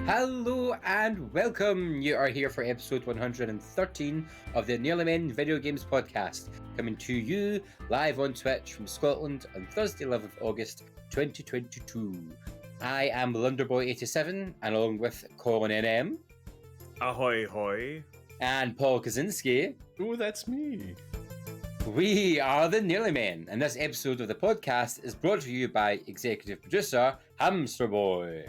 Hello and welcome. You are here for episode 113 of the Nearly Men Video Games Podcast, coming to you live on Twitch from Scotland on Thursday, 11th of August 2022. I am Lunderboy87, and along with Colin NM. Ahoy hoy. And Paul Kaczynski. Oh, that's me. We are the Nearly Men, and this episode of the podcast is brought to you by executive producer Hamster Boy.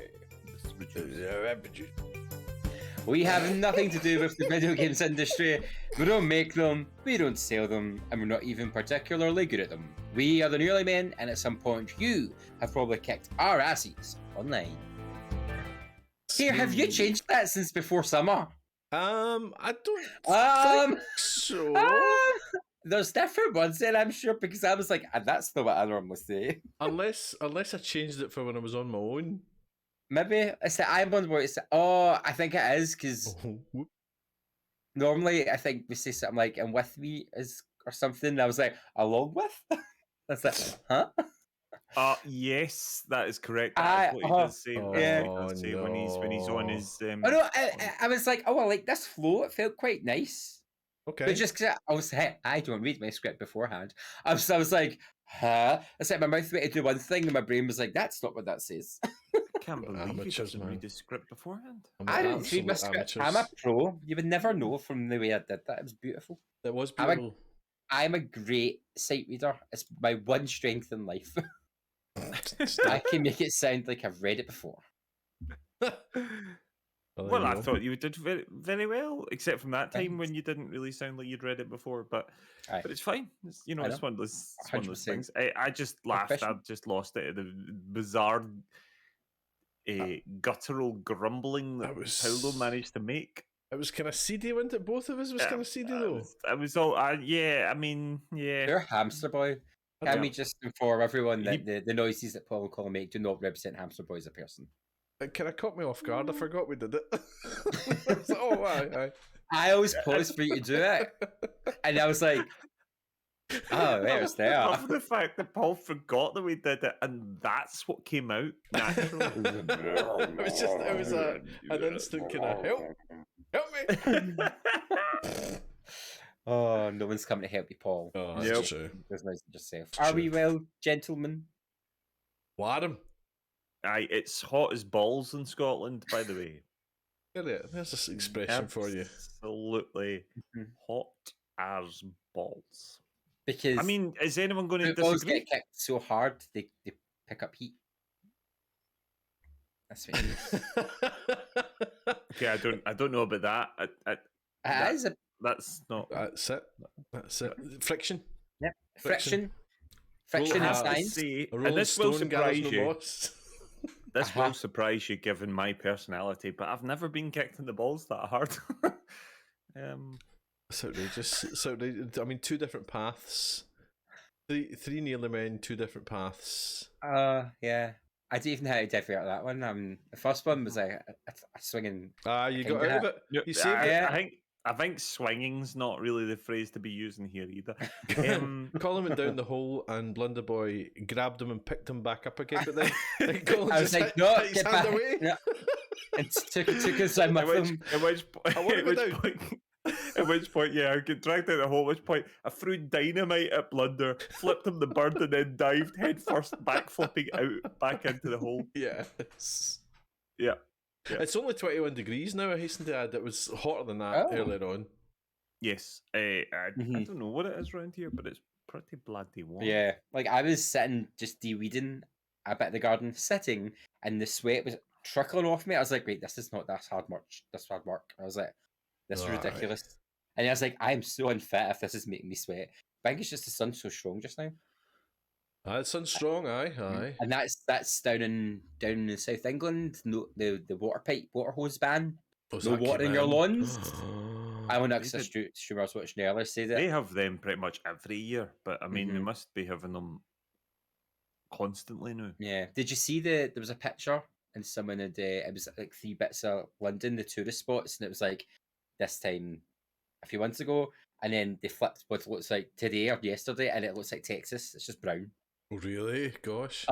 We have nothing to do with the video games industry. We don't make them, we don't sell them, and we're not even particularly good at them. We are the Nearly Men, and at some point you have probably kicked our asses online. Here, have you changed that since before summer? I don't think so. There's different ones then, I'm sure, because I was like, that's not what I normally say. unless I changed it for when I was on my own. Maybe it's the I'm on where it's I think it is because normally I think we say something like "and with me" is or something. And I was like, "along with." That's like, huh? Yes, that is correct. That's what he does say. No. When he's on his. Oh no, I was like, I like this flow. It felt quite nice. Okay. But just because I was like, I don't read my script beforehand. I was like, huh? It's like my mouth went to do one thing, and my brain was like, that's not what that says. I can't believe Amateurs, he doesn't man. read the script beforehand. I didn't read my script. I'm a pro. You would never know from the way I did that. It was beautiful. It was beautiful. I'm a great sight reader. It's my one strength in life. I can make it sound like I've read it before. Well, I thought you did very, very well, except from that time when you didn't really sound like you'd read it before. But it's fine. It's, it's one of those things. I just laughed. I just lost it at the bizarre, guttural grumbling that Paolo managed to make. It was kind of seedy, wasn't it? Both of us was kind of seedy, though. I was all, yeah. You're Hamster Boy. Can we just inform everyone that the noises that Paul and Colin make do not represent Hamster Boy as a person? It kind of caught me off guard. I forgot we did it. Aye. I always paused for you to do it, and I was like, "Oh, there's there." I love the fact that Paul forgot that we did it, and that's what came out naturally. it was an instant kind of help me. Oh, no one's coming to help you, Paul. Oh, that's true. There's no yourself. Are we well, gentlemen? Wadham. Aye, it's hot as balls in Scotland, by the way. There's this expression for you. Absolutely hot as balls. Because is anyone going to disagree? Balls get kicked so hard they pick up heat. That's what it is. Okay, I don't know about that. That's not. That's it. Friction. Yep. Friction and science. And this will surprise you. This will surprise you, given my personality. But I've never been kicked in the balls that hard. It's outrageous. I mean, two different paths. Three Nearly Men, two different paths. Yeah. I didn't even know how to differ out that one. The first one was a swinging. You got out of it. You saved it. I think swinging's not really the phrase to be using here either. Colin went down the hole and Blunderboy grabbed him and picked him back up again, but then Colin I was just like, no, hit his hand away. Yeah. And took us in with him. At which point, I get dragged out the hole. At which point, I threw dynamite at Blunder, flipped him the bird, and then dived head first, backflipping out back into the hole. Yeah. It's only 21 degrees now, I hasten to add. It was hotter than that earlier on. Yes. I don't know what it is around here, but it's pretty bloody warm. Yeah. Like, I was sitting just de-weeding a bit of the garden, sitting, and the sweat was trickling off me. I was like, wait, this is not this hard work. I was like, this is ridiculous. Right. And I was like, I'm so unfit if this is making me sweat. I think it's just the sun's so strong just now. The sun's strong, aye. And that's down in South England. No, the water hose ban. No water in your lawns. I want to streamer I was watching earlier say that they have them pretty much every year, but I mean they must be having them constantly now. Yeah. Did you see there was a picture and someone had it was like 3 bits of London, the tourist spots, and it was like this time a few months ago, and then they flipped what looks like today or yesterday, and it looks like Texas. It's just brown. Really? Gosh.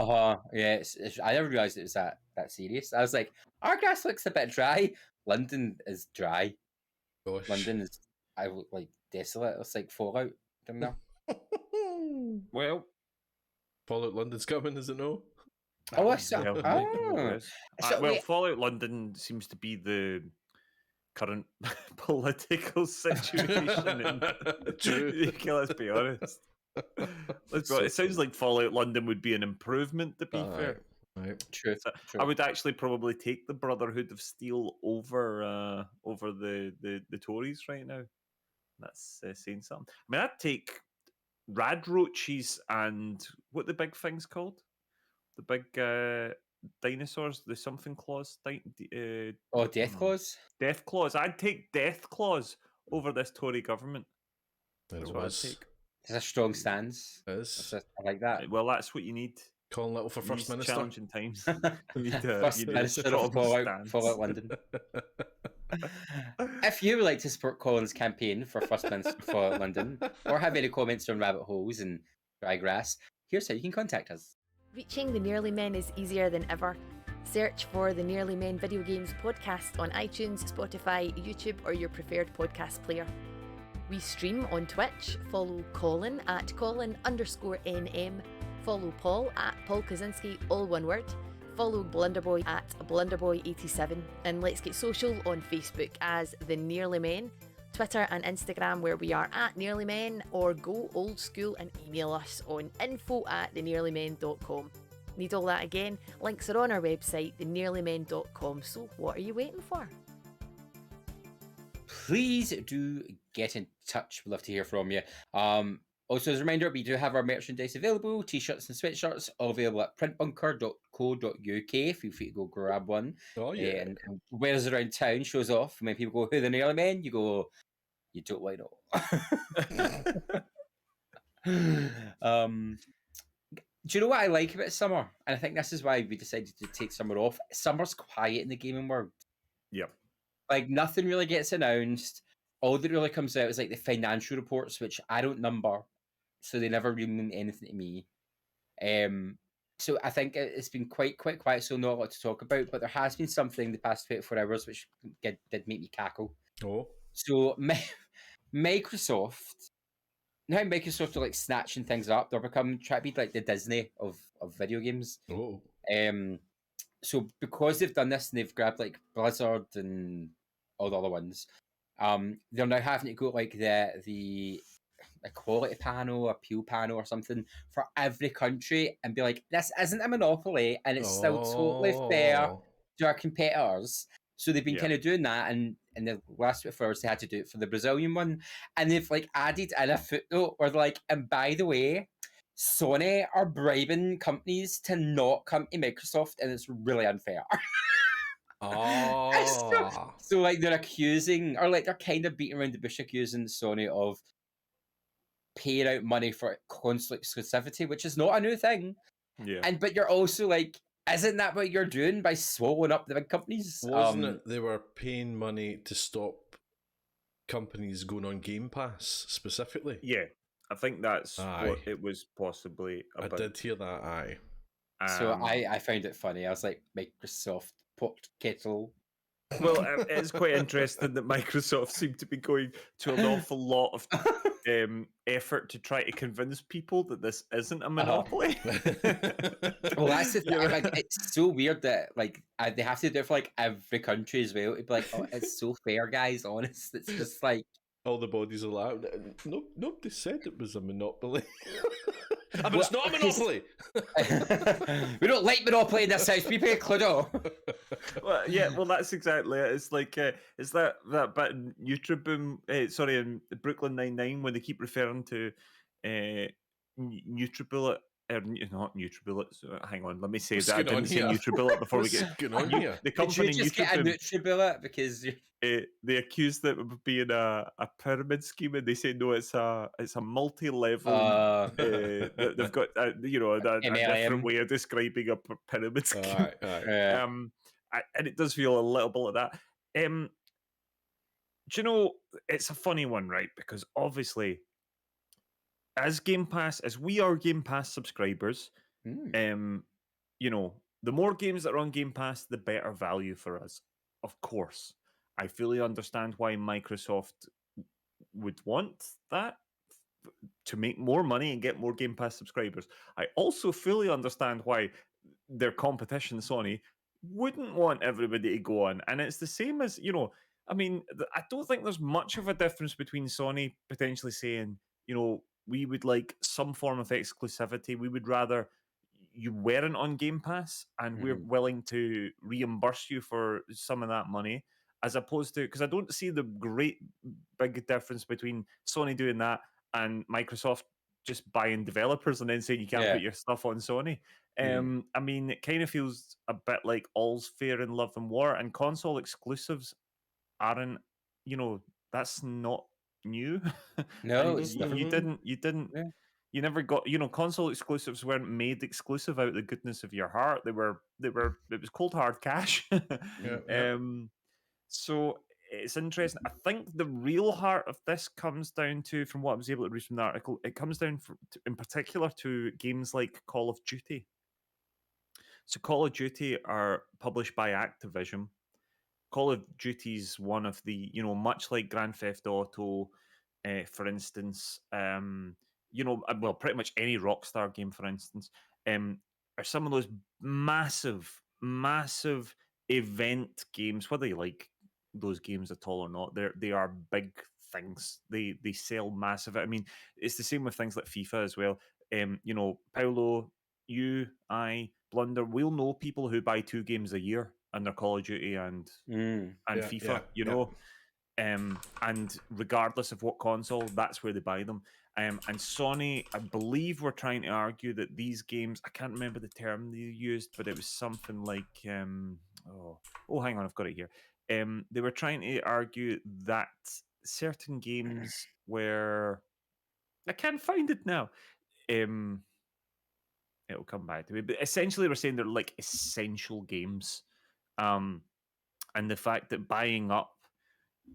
Yeah. I never realised it was that serious. I was like, our grass looks a bit dry. London is dry. Gosh. London is like desolate. It's like Fallout down there. Well, Fallout London's coming, is it no? Oh, Fallout London seems to be the current political situation. True. Let's be honest. It sounds like Fallout London would be an improvement, to be fair. Right. True. I would actually probably take the Brotherhood of Steel over the Tories right now. That's saying something. I mean, I'd take Radroaches and what the big thing's called? The big dinosaurs, the something claws. Death Claws? Death Claws. I'd take Death Claws over this Tory government. That's what I'd take. It's a strong stance. It is. I like that. Well, that's what you need. Colin Little for First Minister. Challenging times. First Minister of Fallout London. If you would like to support Colin's campaign for First Minister of Fallout London, or have any comments on rabbit holes and dry grass, here's how you can contact us. Reaching the Nearly Men is easier than ever. Search for the Nearly Men Video Games podcast on iTunes, Spotify, YouTube, or your preferred podcast player. We stream on Twitch. Follow Colin at Colin_NM. Follow Paul at Paul Kaczynski, all one word. Follow Blunderboy at Blunderboy87. And let's get social on Facebook as The Nearly Men, Twitter and Instagram where we are at Nearly Men, or go old school and email us on info@thenearlymen.com. Need all that again? Links are on our website, thenearlymen.com. So what are you waiting for? Please do get in touch. We'd love to hear from you. Also, as a reminder, we do have our merchandise available, t-shirts and sweatshirts, all available at printbunker.co.uk. Feel free to go grab one. Oh, yeah. And wear us around town, shows off. When people go, who are the Nearly Men? You go, you don't want to know. Do you know what I like about summer? And I think this is why we decided to take summer off. Summer's quiet in the gaming world. Yep. Like, nothing really gets announced. All that really comes out is like the financial reports, which I don't number, so they never really mean anything to me. So I think it's been quite quiet, so not a lot to talk about. But there has been something the past 24 hours which did make me cackle. Oh. So Microsoft, now Microsoft are like snatching things up. They're trying to be like the Disney of video games. Oh. So because they've done this and they've grabbed like Blizzard and all the other ones, they're now having to go like the equality panel, appeal panel or something for every country and be like, this isn't a monopoly and it's still totally fair to our competitors. So they've been kind of doing that, and in the last 24 hours they had to do it for the Brazilian one, and they've like added in a footnote where they're like, and by the way, Sony are bribing companies to not come to Microsoft, and it's really unfair. So like they're accusing, or like they're kind of beating around the bush accusing Sony of paying out money for console exclusivity, which is not a new thing. Yeah. But you're also like, isn't that what you're doing by swallowing up the big companies? Wasn't it they were paying money to stop companies going on Game Pass specifically? Yeah, I think that's what it was possibly about. I did hear that, aye. So I found it funny. I was like, Microsoft pot kettle. Well, it's quite interesting that Microsoft seemed to be going to an awful lot of effort to try to convince people that this isn't a monopoly. Well, that's the thing. Like, it's so weird that like they have to do it for like every country as well. It'd be like, oh, it's so fair, guys. Honest, it's just like all the bodies are loud. No, nobody said it was a monopoly. I mean, it's not a monopoly. We don't like monopoly in this house. We pay Cluedo. Well, yeah, well, that's exactly it. It's like, is that bit in Nutriboom? In Brooklyn Nine-Nine when they keep referring to Nutribullet. Not Nutribullet. So hang on, let me say that I didn't say Nutribullet before we get on here. The company Did you just get a Nutribullet because they accuse them of being a pyramid scheme, and they say no, it's a multi-level. They've got a different way of describing a pyramid scheme. And it does feel a little bit like that. Do you know, it's a funny one, right? Because obviously as Game Pass, as we are Game Pass subscribers, you know, the more games that are on Game Pass, the better value for us. Of course, I fully understand why Microsoft would want that to make more money and get more Game Pass subscribers. I also fully understand why their competition, Sony, wouldn't want everybody to go on. And it's the same as, you know, I mean, I don't think there's much of a difference between Sony potentially saying, you know, we would like some form of exclusivity. We would rather you weren't on Game Pass and we're willing to reimburse you for some of that money, as opposed to, because I don't see the great big difference between Sony doing that and Microsoft just buying developers and then saying you can't put your stuff on Sony. I mean, it kind of feels a bit like all's fair in love and war, and console exclusives aren't, you know, that's not new. No, you didn't. Yeah. You never got, you know, console exclusives weren't made exclusive out of the goodness of your heart. It was cold hard cash. So it's interesting. I think the real heart of this comes down to, from what I was able to read from the article, it comes down in particular to games like Call of Duty. So Call of Duty are published by Activision. Call of Duty is one of the, you know, much like Grand Theft Auto, for instance, you know, well, pretty much any Rockstar game, for instance, are some of those massive event games, whether you like those games at all or not. They are big things. They sell massive. I mean, it's the same with things like FIFA as well. You know, Paolo, you, I, Blunder, we'll know people who buy 2 games a year, and they're Call of Duty and FIFA, you know. And regardless of what console, that's where they buy them. And Sony, I believe, were trying to argue that these games, I can't remember the term they used, but it was something like, hang on, I've got it here. They were trying to argue that certain games were, I can't find it now. It'll come back to me, but essentially we're saying they're like essential games. And the fact that buying up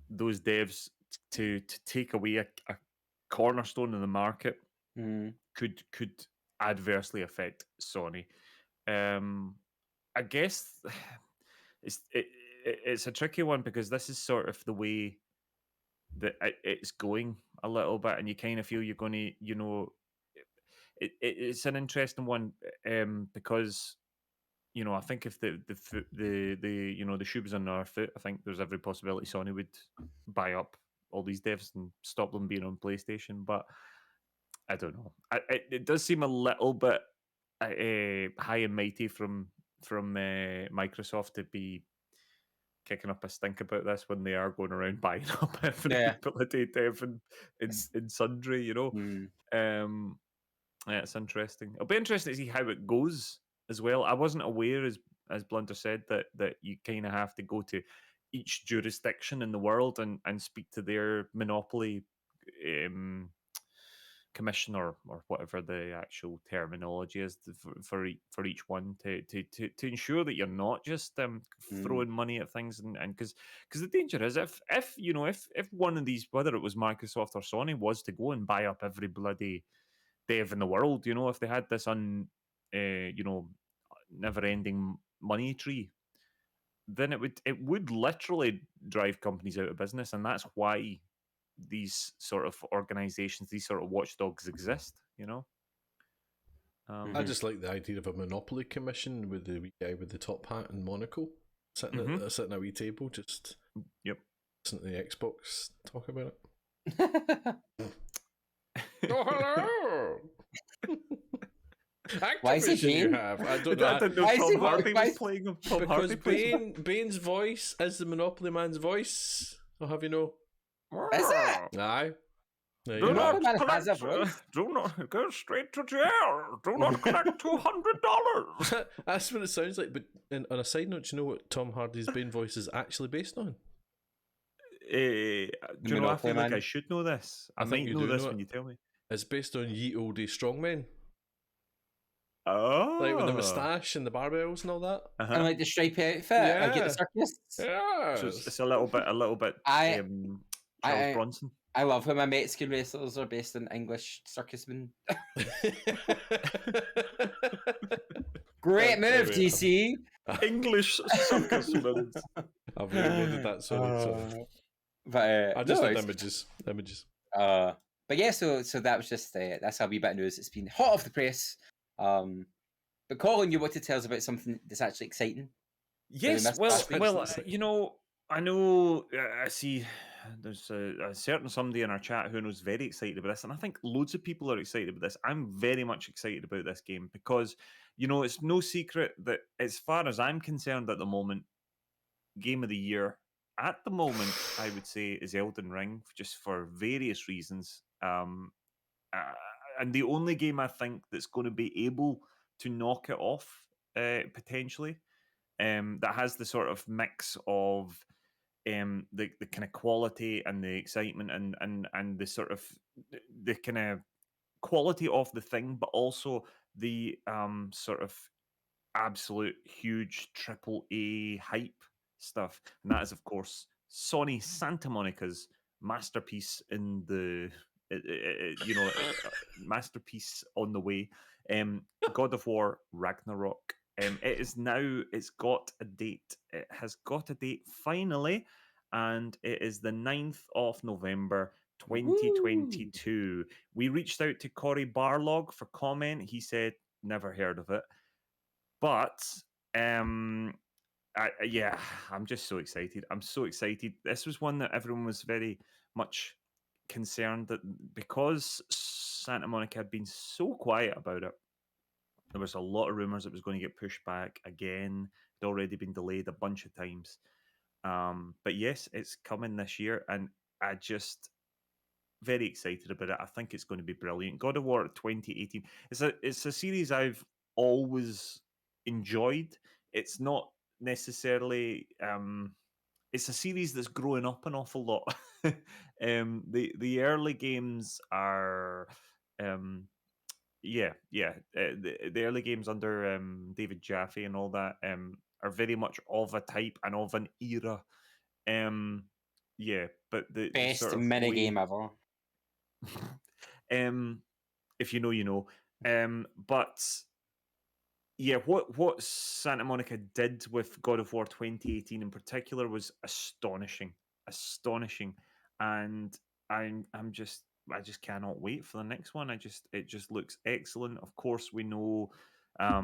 those devs to take away a cornerstone in the market could adversely affect Sony. I guess it's a tricky one, because this is sort of the way that it's going a little bit, and you kind of feel you're going to, you know, it's an interesting one, because, you know, I think if the you know, the shoe was on our foot, I think there's every possibility Sony would buy up all these devs and stop them being on PlayStation. But I don't know. It does seem a little bit high and mighty from Microsoft to be kicking up a stink about this when they are going around buying up every bloody dev in sundry, you know. Yeah, it's interesting. It'll be interesting to see how it goes as well. I wasn't aware, as Blunder said, that you kind of have to go to each jurisdiction in the world and speak to their monopoly commission or whatever the actual terminology is for each one to ensure that you're not just throwing money at things, and because the danger is if you know, if one of these, whether it was Microsoft or Sony, was to go and buy up every bloody dev in the world, you know, if they had this you know, never-ending money tree, then it would literally drive companies out of business, and that's why these sort of organizations, these sort of watchdogs exist, you know. I just like the idea of a monopoly commission with the wee guy with the top hat and monocle sitting at a wee table, just listening to the Xbox talk about it. Oh, hello! Why is it Bane? I don't know. Why Tom Hardy was playing him. Because Bane's voice is the Monopoly Man's voice. I'll have you know. Is it? Aye. Do not go straight to jail. Do not collect $200. That's what it sounds like. But on a side note, do you know what Tom Hardy's Bane voice is actually based on? Do you know? I feel like I should know this. I might know this when you tell me. It's based on Ye Olde Strongmen. Oh, like with the moustache and the barbells and all that, and like the stripy outfit. I get the circus. Yeah, so it's a little bit. Charles Bronson. I love how my Mexican wrestlers are based on English circusmen. Great move, TC. English circusmen. I've reloaded that. Sorry. But I just had images. But yeah, so that was just that's a wee bit of news. It's been hot off the press. But Colin, you want to tell us about something that's actually exciting? Yes, well, you know, I know I see there's a certain somebody in our chat who knows very excited about this, and I think loads of people are excited about this. I'm very much excited about this game because, you know, it's no secret that as far as I'm concerned at the moment, game of the year at the moment, I would say, is Elden Ring, just for various reasons. And the only game I think that's going to be able to knock it off potentially, that has the sort of mix of the kind of quality and the excitement and the sort of the kind of quality of the thing, but also the sort of absolute huge AAA hype stuff, and that is of course Sony Santa Monica's masterpiece in the masterpiece on the way, God of War Ragnarok. It's got a date. It has got a date finally, and it is the 9th of November 2022. Woo! We reached out to Cory Barlog for comment. He said never heard of it. But I'm just so excited. I'm so excited. This was one that everyone was very much concerned that because Santa Monica had been so quiet about it, there was a lot of rumors it was going to get pushed back again. It had already been delayed a bunch of times. But yes, it's coming this year, and I just very excited about it. I think it's going to be brilliant. God of War 2018. It's a series I've always enjoyed. It's not necessarily it's a series that's growing up an awful lot. The early games are the early games under David Jaffe and all that are very much of a type and of an era. But the best sort of minigame ever. If you know, you know. But yeah, what Santa Monica did with God of War 2018 in particular was astonishing, and I just cannot wait for the next one. It just looks excellent. Of course, we know. I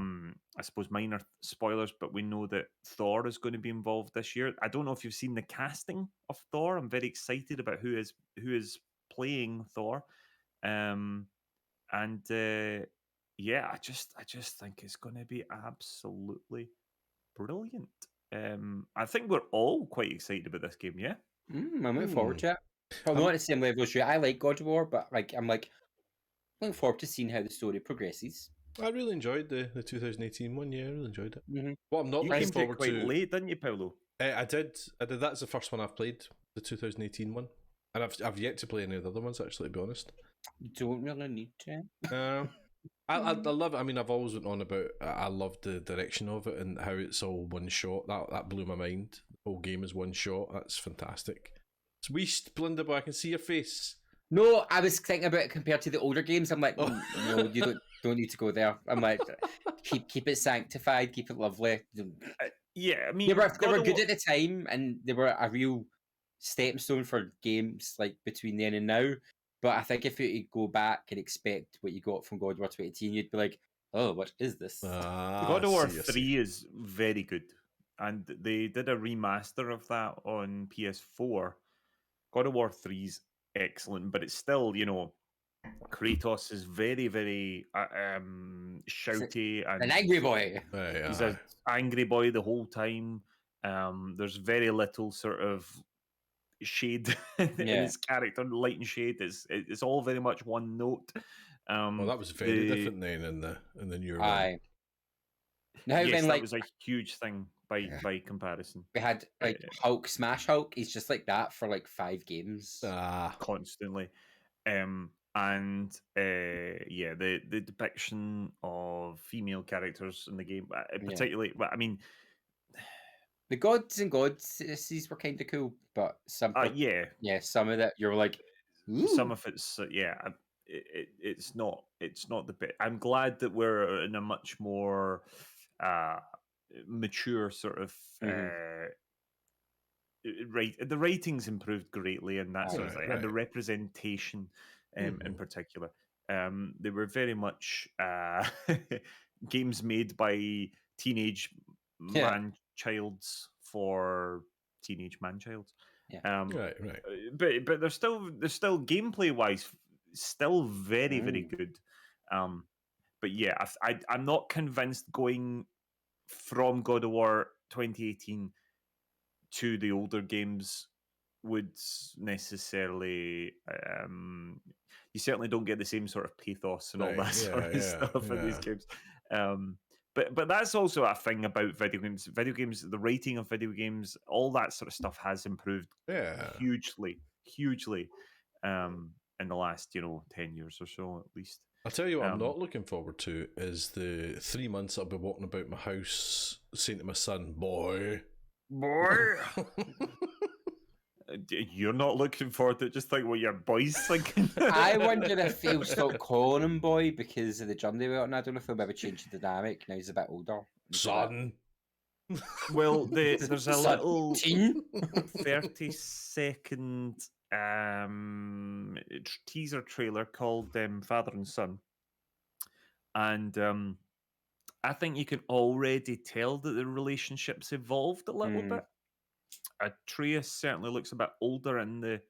suppose minor spoilers, but we know that Thor is going to be involved this year. I don't know if you've seen the casting of Thor. I'm very excited about who is playing Thor. I just think it's going to be absolutely brilliant. I think we're all quite excited about this game. Yeah, I'm looking forward to it. I'm not at the same level as you. I like God of War, but I'm looking forward to seeing how the story progresses. I really enjoyed the 2018 one. Yeah, I really enjoyed it. Mm-hmm. What I'm not looking forward quite late, didn't you, Paolo? I did. That's the first one I've played, the 2018 one, and I've yet to play any of the other ones actually. To be honest, you don't really need to. I love it. I mean, I've always went on about. I love the direction of it and how it's all one shot. That blew my mind. The whole game is one shot. That's fantastic. It's Weast, Blunderboy. I can see your face. No, I was thinking about it compared to the older games. I'm like, no, you don't need to go there. I'm like, keep it sanctified, keep it lovely. I mean, they were good at the time, and they were a real stepping stone for games like between then and now. But I think if you go back and expect what you got from God of War 2018, you'd be like, oh, what is this? God of War 3 is very good, and they did a remaster of that on PS4. God of War 3 is excellent, but it's still, Kratos is very, very shouty and an angry boy. He's an angry boy the whole time. There's very little sort of shade in his character, light and shade. It's all very much one note. Well, that was very different then in the newer one. That was a huge thing by comparison. We had Hulk, Smash Hulk. He's just like that for 5 games, constantly. The depiction of female characters in the game, particularly. I mean, the gods and goddesses were kind of cool, but some some of that you're like, Some of it's it's not the bit. I'm glad that we're in a much more mature sort of the ratings improved greatly and that sort of thing, and the representation in particular. They were very much games made by teenage man-childs for teenage man-childs. But they're still gameplay wise still very very good. But yeah, I'm not convinced going from God of War 2018 to the older games would necessarily you certainly don't get the same sort of pathos and all that sort of stuff in these games. But that's also a thing about video games. Video games, the rating of video games, all that sort of stuff has improved hugely in the last 10 years or so at least. I'll tell you what I'm not looking forward to is the 3 months I'll be walking about my house saying to my son, boy. You're not looking forward to it, just think what your boy's thinking. I wonder if he'll stop calling him boy because of the drum they were on. I don't know if he'll ever change the dynamic. Now he's a bit older. Son. Well, there's a little 30-second teaser trailer called Father and Son. And I think you can already tell that the relationship's evolved a little bit. Atreus certainly looks a bit older in it.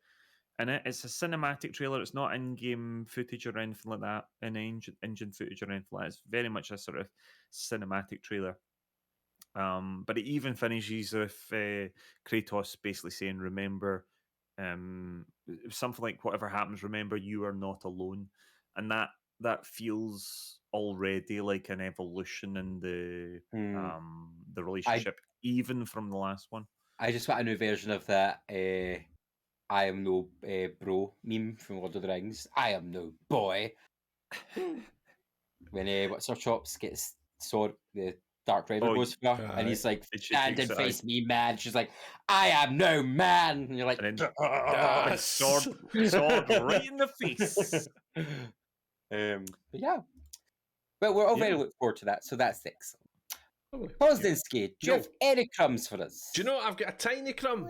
It's a cinematic trailer. It's not in-game footage or anything like that, engine footage or anything like that. It's very much a sort of cinematic trailer. But it even finishes with Kratos basically saying, remember, something like, whatever happens, remember you are not alone. And that feels already like an evolution in the relationship, even from the last one. I just want a new version of that I am no bro meme from Lord of the Rings. I am no boy. When what's her chops gets sword, the Dark Rider goes for her, and he's like, stand and face me, man. She's like, I am no man. And you're like, sword right in the face. But yeah. But we're all very looking forward to that, so that's excellent. Posdinsky, do you have any crumbs for us? Do you know what? I've got a tiny crumb.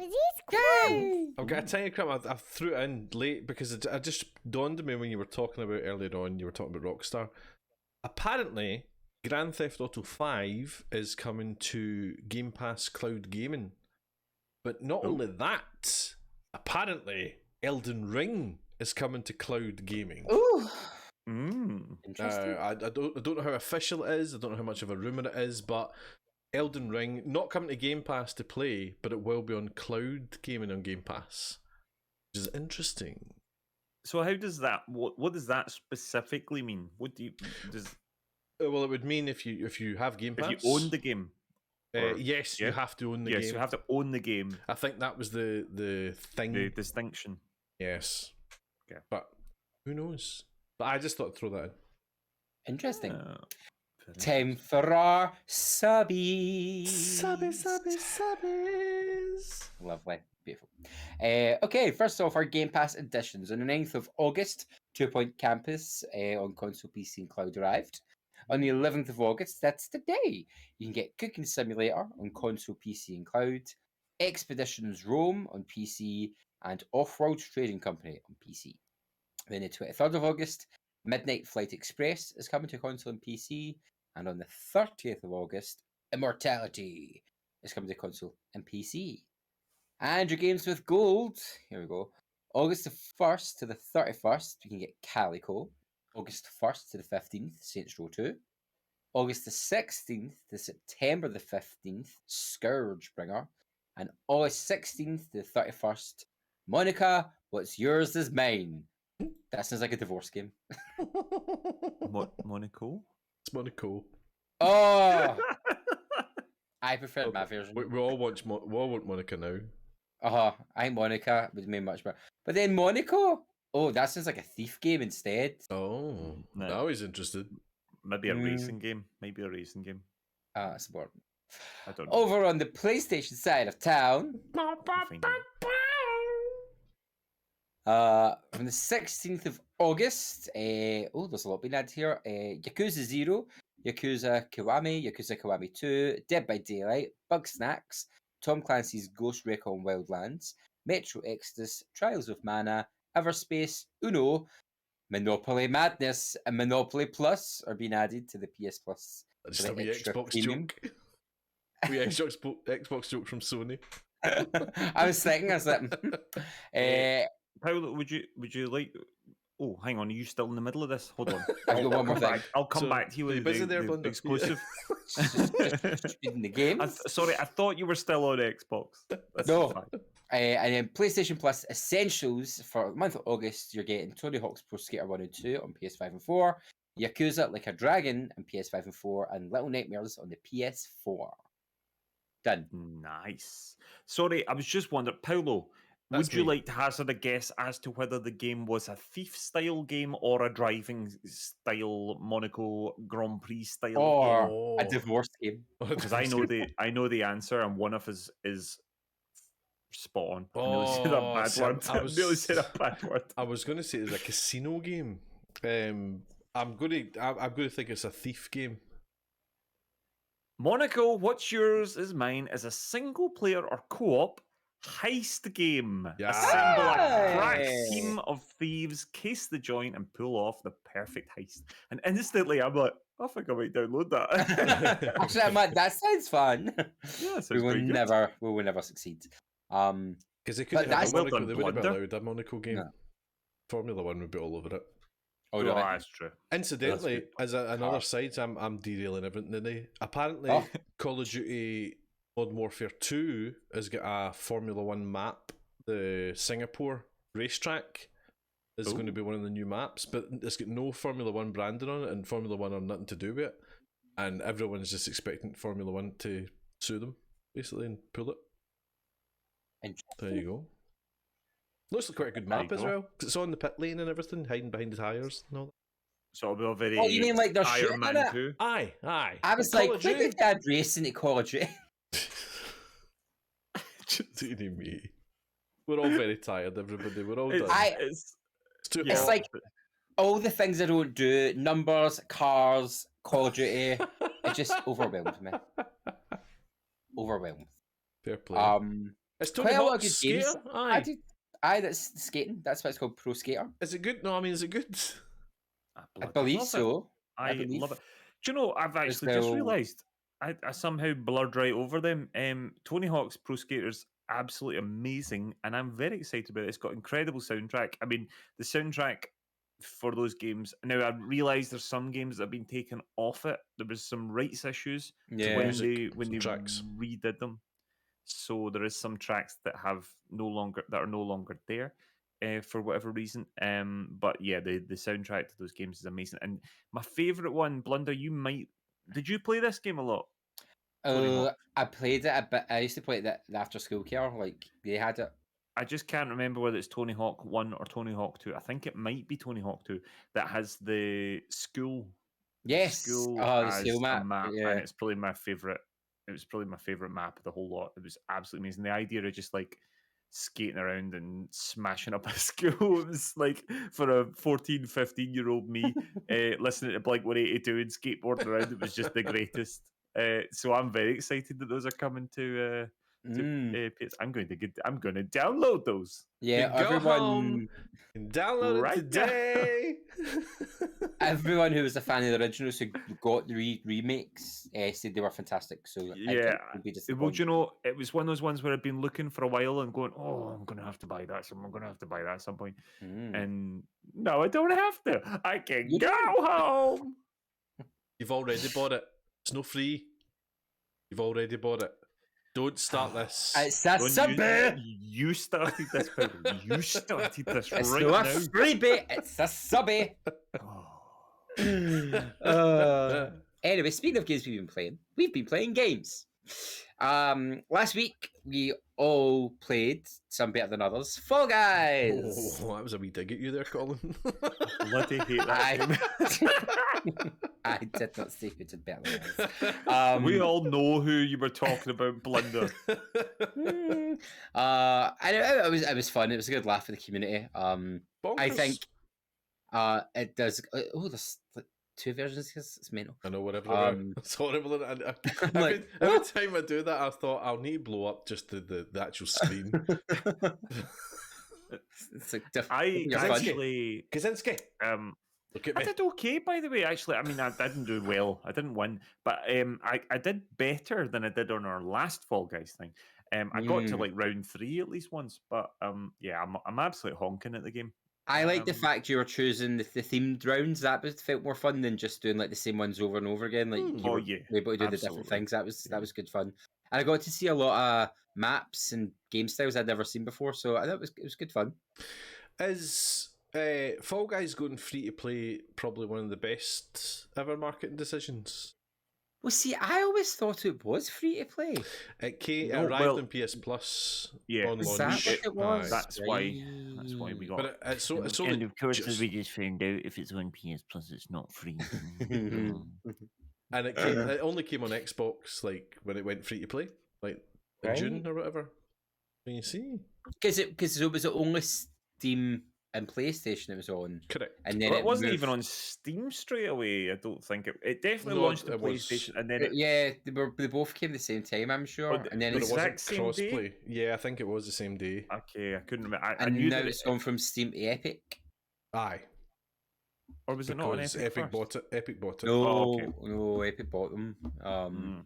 Yay! I've got a tiny crumb. I threw it in late because it just dawned on me when you were talking about earlier on, you were talking about Rockstar. Apparently, Grand Theft Auto 5 is coming to Game Pass Cloud Gaming. But not only that, apparently, Elden Ring is coming to Cloud Gaming. Ooh! Interesting. I don't know how official it is. I don't know how much of a rumour it is, but Elden Ring not coming to Game Pass to play, but it will be on cloud gaming on Game Pass, which is interesting. So how does that? What does that specifically mean? What do you does? Well, it would mean if you have Game Pass, if you own the game. Yes, you have to own the game. Yes, you have to own the game. I think that was the thing. The distinction. Yes. Okay. But who knows? But I just thought I'd throw that in. Interesting. Time for our subbies. Subbies. Lovely. Beautiful. Okay, first off, our Game Pass editions. On the 9th of August, 2 Point Campus on console, PC, and cloud arrived. On the 11th of August, that's today, you can get Cooking Simulator on console, PC, and cloud, Expeditions Rome on PC, and Off-Road Trading Company on PC. Then the 23rd of August, Midnight Flight Express is coming to console and PC. And on the 30th of August, Immortality is coming to console and PC. And your games with gold, here we go. August the 1st to the 31st, you can get Calico. August 1st to the 15th, Saints Row 2. August the 16th to September the 15th, Scourgebringer. And August 16th to the 31st, Monica, What's Yours is Mine. That sounds like a divorce game. Monaco? It's Monaco. Oh! I prefer my version. We all want Monica now. I think Monica would mean much better. But then Monaco? Oh, that sounds like a thief game instead. Oh, no. Now he's interested. Maybe a racing game. That's important. I don't know. Over on the PlayStation side of town. From the 16th of August, there's a lot being added here. Yakuza 0, Yakuza Kiwami, Yakuza Kiwami 2, Dead by Daylight, Bug Snacks, Tom Clancy's Ghost Recon Wildlands, Metro Exodus, Trials of Mana, Everspace, Uno, Monopoly Madness, and Monopoly Plus are being added to the PS Plus. Just a wee Xbox joke. Wee Xbox joke from Sony. I was like, Paolo, would you like? Oh, hang on, are you still in the middle of this? Hold on. I've got one more thing. I'll come back to you with the exclusive. In the game. Sorry, I thought you were still on Xbox. No. And then PlayStation Plus Essentials for the month of August, you're getting Tony Hawk's Pro Skater 1 and 2 on PS5 and 4, Yakuza Like a Dragon on PS5 and 4, and Little Nightmares on the PS4. Done. Nice. Sorry, I was just wondering, Paolo, would you like to hazard a guess as to whether the game was a thief-style game or a driving-style Monaco Grand Prix style or a divorce game? Because I know the answer, and one of us is spot on. I nearly said a bad word. I was going to say it's a casino game. I'm going to think it's a thief game. Monaco, what's yours is mine, is a single-player or co-op heist game. Yes. Assemble a crack team of thieves, case the joint, and pull off the perfect heist. And instantly, I'm like, I think I might download that. Actually, I'm like, that sounds fun. Yeah, we will never succeed. Because they could have Monaco, they would have allowed a Monaco game. No. Formula One would be all over it. Oh, no, that's true. Incidentally, as another side, I'm derailing everything today. Apparently, Call of Duty Modern Warfare 2 has got a Formula One map. The Singapore racetrack is going to be one of the new maps, but it's got no Formula One branding on it, and Formula One are nothing to do with it. And everyone's just expecting Formula One to sue them, basically, and pull it. There you go. Looks like quite a good map as well, because it's on the pit lane and everything, hiding behind the tyres and all that. So it'll be a very. Oh, you mean like they're Iron Man it? 2? Aye. I was like, when did Dad racing at Call of Duty? Me. We're all very tired, everybody. We're all done. It's like all the things I don't do, numbers, cars, Call of Duty, it just overwhelmed me. Overwhelmed. Fair play. It's Tony Hawk's Skater? Aye, that's skating. That's why it's called Pro Skater. Is it good? No, I mean, is it good? I believe so. I love it. Do you know, I've actually just realised I somehow blurred right over them. Tony Hawk's Pro Skater's absolutely amazing, and I'm very excited about it. It's got incredible soundtrack. I mean, the soundtrack for those games. Now, I realise there's some games that have been taken off it. There was some rights issues when they redid them. So there is some tracks that are no longer there for whatever reason. But yeah, the soundtrack to those games is amazing. And my favourite one, Blunder, did you play this game a lot? I played it a bit. I used to play it the after school care. Like they had it. I just can't remember whether it's Tony Hawk 1 or Tony Hawk 2. I think it might be Tony Hawk 2 that has the school. Yes. The school map. Yeah. And it's probably my favourite. It was probably my favourite map of the whole lot. It was absolutely amazing. The idea of just like skating around and smashing up a school, it was like for a 14, 15-year-old me, listening to Blink-182 and skateboarding around, it was just the greatest. So I'm very excited that those are coming to I'm going to download those. Yeah, everyone download it today. Everyone who was a fan of the originals who got the remakes said they were fantastic. So yeah, well, you know, it was one of those ones where I'd been looking for a while and going, "Oh, I'm going to have to buy that. I'm going to have to buy that at some point." And no, I don't have to. I can go home. You've already bought it. It's no free. You've already bought it. Don't start this. It's a subby. You started this. You started this it's right now. It's a freebie. It's a subby. Anyway, speaking of games we've been playing games. Last week we all played, some better than others, Fall Guys. Oh, that was a wee dig at you there, Colin. Bloody hate that game. I did not say who did better than we all know who you were talking about, Blunder. It was fun. It was a good laugh for the community. I think it does. There's like 2 versions. It's mental. I know, whatever. It's horrible. Every time I do that, I thought I'll need to blow up just the actual screen. It's like Kaczynski. Look at me. I did okay, by the way. Actually, I mean, I didn't do well. I didn't win, but I did better than I did on our last Fall Guys thing. I got to like round 3 at least once, but yeah, I'm absolutely honking at the game. I like the fact you were choosing the themed rounds. That felt more fun than just doing like the same ones over and over again. Like you were able to do the different things. That was good fun. And I got to see a lot of maps and game styles I'd never seen before, so I thought it was good fun. Is Fall Guys going free to play probably one of the best ever marketing decisions? Well, see, I always thought it was free to play. It arrived on PS Plus on launch. It was? That's why we got it. And of course, as we just found out, if it's on PS Plus, it's not free. And it only came on Xbox like when it went free to play, like in June or whatever. Can you see? Because it was only Steam and PlayStation it was on. Correct. And then it wasn't even on Steam straight away. I don't think it definitely launched on PlayStation, and then they both came the same time, I'm sure. And then it wasn't crossplay. Yeah, I think it was the same day. Okay, I couldn't remember. I knew knew now that it's gone from Steam to Epic. Aye. Or was it not on Epic bought it. Epic bought it. No, Epic bought them.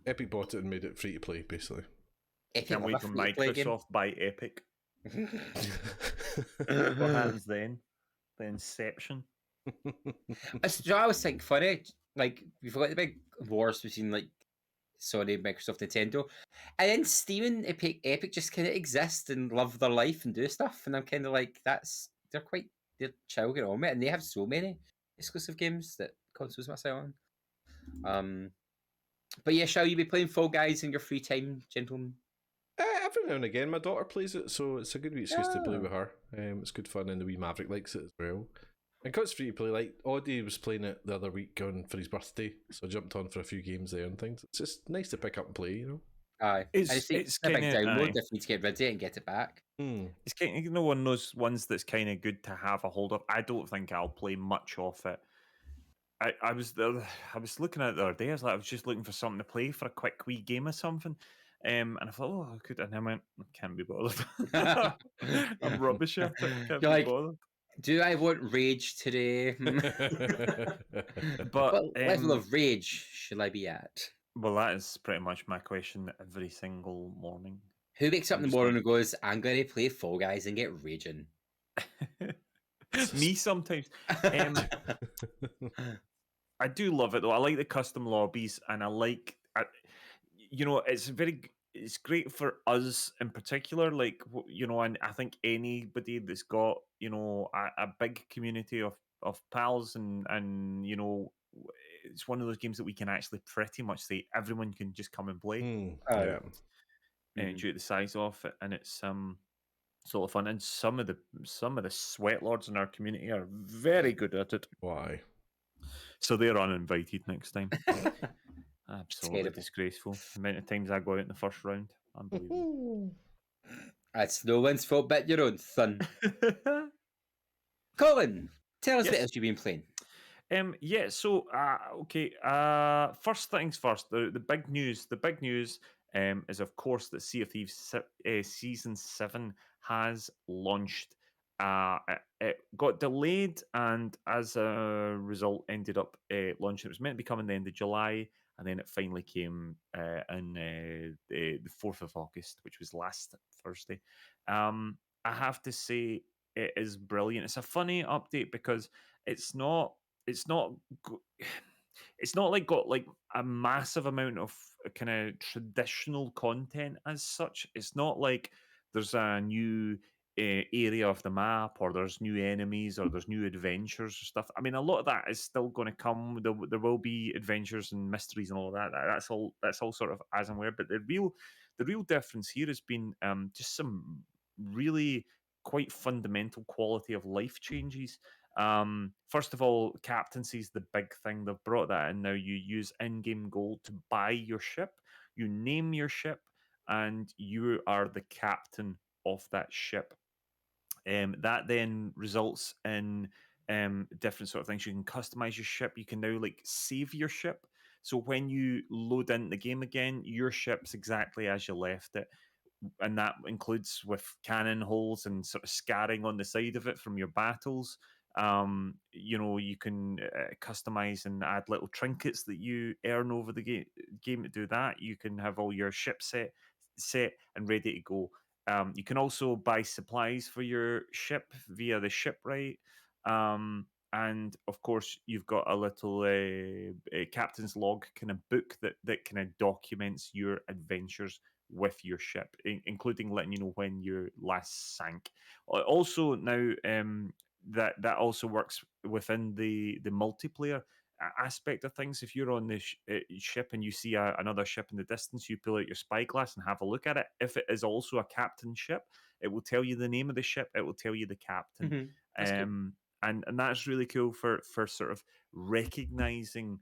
Epic bought it and made it free to play, basically. Epic can't wait for Microsoft buy Epic. What happens then? The Inception. So I always think funny, like we've got the big wars between like Sony, Microsoft, Nintendo, and then Steam and Epic just kind of exist and live their life and do stuff, and I'm kind of like they're chill getting on with it, and they have so many exclusive games that consoles miss out on. But yeah, shall you be playing Fall Guys in your free time, gentlemen? Every now and again, my daughter plays it, so it's a good wee excuse to play with her. It's good fun, and the wee Maverick likes it as well. And because it's free to play, like Audie was playing it the other week for his birthday, so I jumped on for a few games there and things. It's just nice to pick up and play, you know. Aye, it's a big download if you need to get rid of it and get it back. It's kind of one of those ones that's kind of good to have a hold of. I don't think I'll play much of it. I was looking at it the other day. I was just looking for something to play for a quick wee game or something. And I thought, I could, and I went, I can't be bothered. I'm rubbish at it. Can't be bothered. Do I want rage today? But what level of rage shall I be at? Well, that is pretty much my question every single morning. Who wakes up in the morning and goes, I'm going to play Fall Guys and get raging? Me sometimes. I do love it though. I like the custom lobbies, and I like, it's great for us in particular. Like, and I think anybody that's got a big community of pals, and it's one of those games that we can actually pretty much say everyone can just come and play. Due to the size of it, and it's sort of fun. And some of the sweat lords in our community are very good at it. Why? So they're uninvited next time. Absolutely Terrible. Disgraceful. The amount of times I go out in the first round. Unbelievable. That's no one's fault but your own, son. Colin, tell us what else you've been playing. First things first, the big news. The big news is, of course, that Sea of Thieves Season 7 has launched. It got delayed, and as a result ended up launching. It was meant to be coming the end of July, and then it finally came on the 4th of August, which was last Thursday. I have to say, it is brilliant. It's a funny update because it's not like got like a massive amount of kind of traditional content as such. It's not like there's a new area of the map, or there's new enemies, or there's new adventures or stuff. I mean, a lot of that is still going to come. There will be adventures and mysteries and all that. That's all sort of as and where. But the real difference here has been just some really quite fundamental quality of life changes. First of all, captaincy is the big thing. They've brought that in now. You use in-game gold to buy your ship. You name your ship, and you are the captain of that ship. That then results in different sort of things. You can customize your ship. You can now like save your ship. So when you load into the game again, your ship's exactly as you left it. And that includes with cannon holes and sort of scarring on the side of it from your battles. You can customize and add little trinkets that you earn over the game to do that. You can have all your ship set and ready to go. You can also buy supplies for your ship via the shipwright. And of course, you've got a little a captain's log kind of book that kind of documents your adventures with your ship, including letting you know when you last sank. Also, now that also works within the multiplayer aspect of things. If you're on the ship and you see another ship in the distance, you pull out your spyglass and have a look at it. If it is also a captain ship, it will tell you the name of the ship. It will tell you the captain. Mm-hmm. And that's really cool for sort of recognizing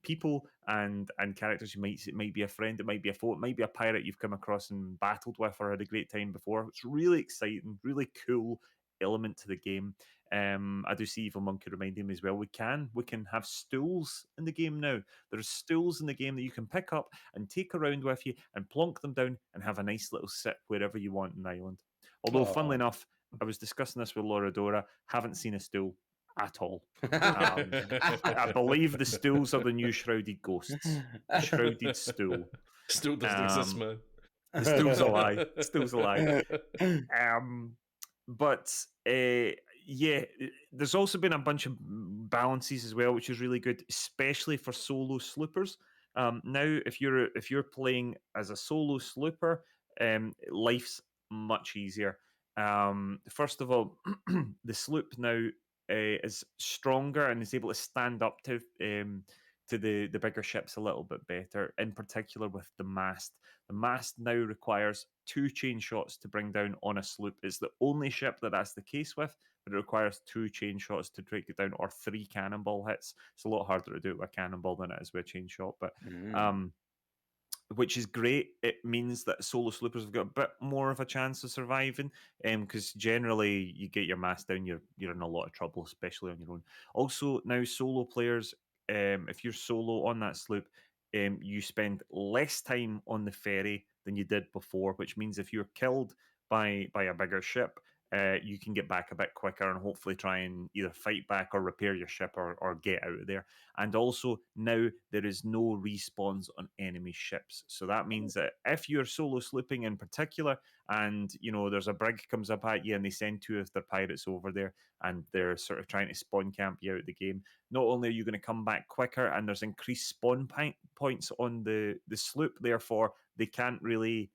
people and characters. It might be a friend, it might be a foe, it might be a pirate you've come across and battled with or had a great time before. It's really exciting, really cool element to the game. I do see Evil Monkey reminding me as well. We can have stools in the game now. There's stools in the game that you can pick up and take around with you and plonk them down and have a nice little sit wherever you want in the island. Although, funnily enough, I was discussing this with Laura Dora. Haven't seen a stool at all. I believe the stools are the new shrouded ghosts. Shrouded stool. Stool doesn't exist, man. The stool's a lie. Stool's a lie. But yeah, there's also been a bunch of balances as well, which is really good, especially for solo sloopers. Now, if you're playing as a solo slooper, life's much easier. First of all, the sloop now is stronger and is able to stand up to the bigger ships a little bit better, in particular with the mast. The mast now requires 2 chain shots to bring down on a sloop. It's the only ship that's the case with, but it requires 2 chain shots to take it down, or 3 cannonball hits. It's a lot harder to do it with a cannonball than it is with a chain shot, but which is great. It means that solo sloopers have got a bit more of a chance of surviving, because generally you get your mast down, you're in a lot of trouble, especially on your own. Also, now solo players, if you're solo on that sloop, you spend less time on the ferry than you did before, which means if you're killed by a bigger ship, you can get back a bit quicker and hopefully try and either fight back or repair your ship or get out of there. And also now there is no respawns on enemy ships. So that means that if you're solo slooping in particular, and there's a brig comes up at you and they send 2 of their pirates over there and they're sort of trying to spawn camp you out of the game, not only are you going to come back quicker and there's increased spawn points on the sloop, therefore they can't really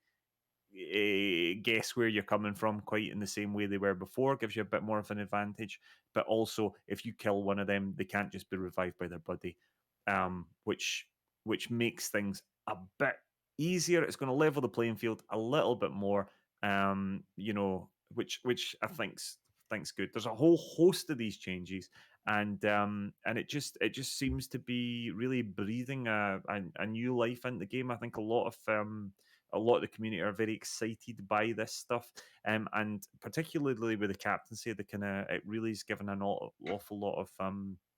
guess where you're coming from quite in the same way they were before. Gives you a bit more of an advantage. But also, if you kill one of them, they can't just be revived by their buddy, which makes things a bit easier. It's going to level the playing field a little bit more, which I think's good. There's a whole host of these changes, and it just seems to be really breathing a new life into the game. I think a lot of the community are very excited by this stuff, and particularly with the captaincy, it really is given an awful lot of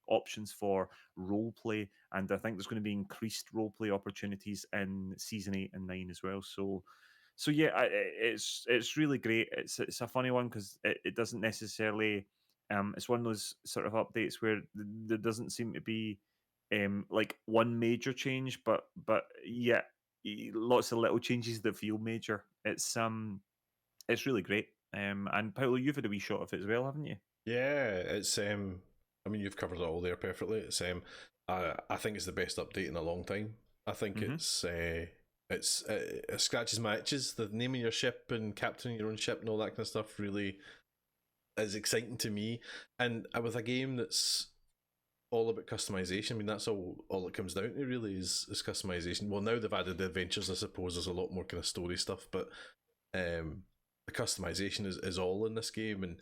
options for role play, and I think there's going to be increased role play opportunities in season 8 and 9 as well. So yeah, it's really great. It's a funny one because it doesn't necessarily. It's one of those sort of updates where there doesn't seem to be like one major change, but yeah, lots of little changes that feel major. It's really great. And Paolo, you've had a wee shot of it as well, haven't you? Yeah, it's I mean, you've covered it all there perfectly. It's I think it's the best update in a long time. I think it scratches my itches. The naming your ship and captaining your own ship and all that kind of stuff really is exciting to me. And with a game that's all about customization, I mean, that's all it comes down to really is customization. Well, now they've added the adventures, I suppose there's a lot more kind of story stuff, but the customization is all in this game, and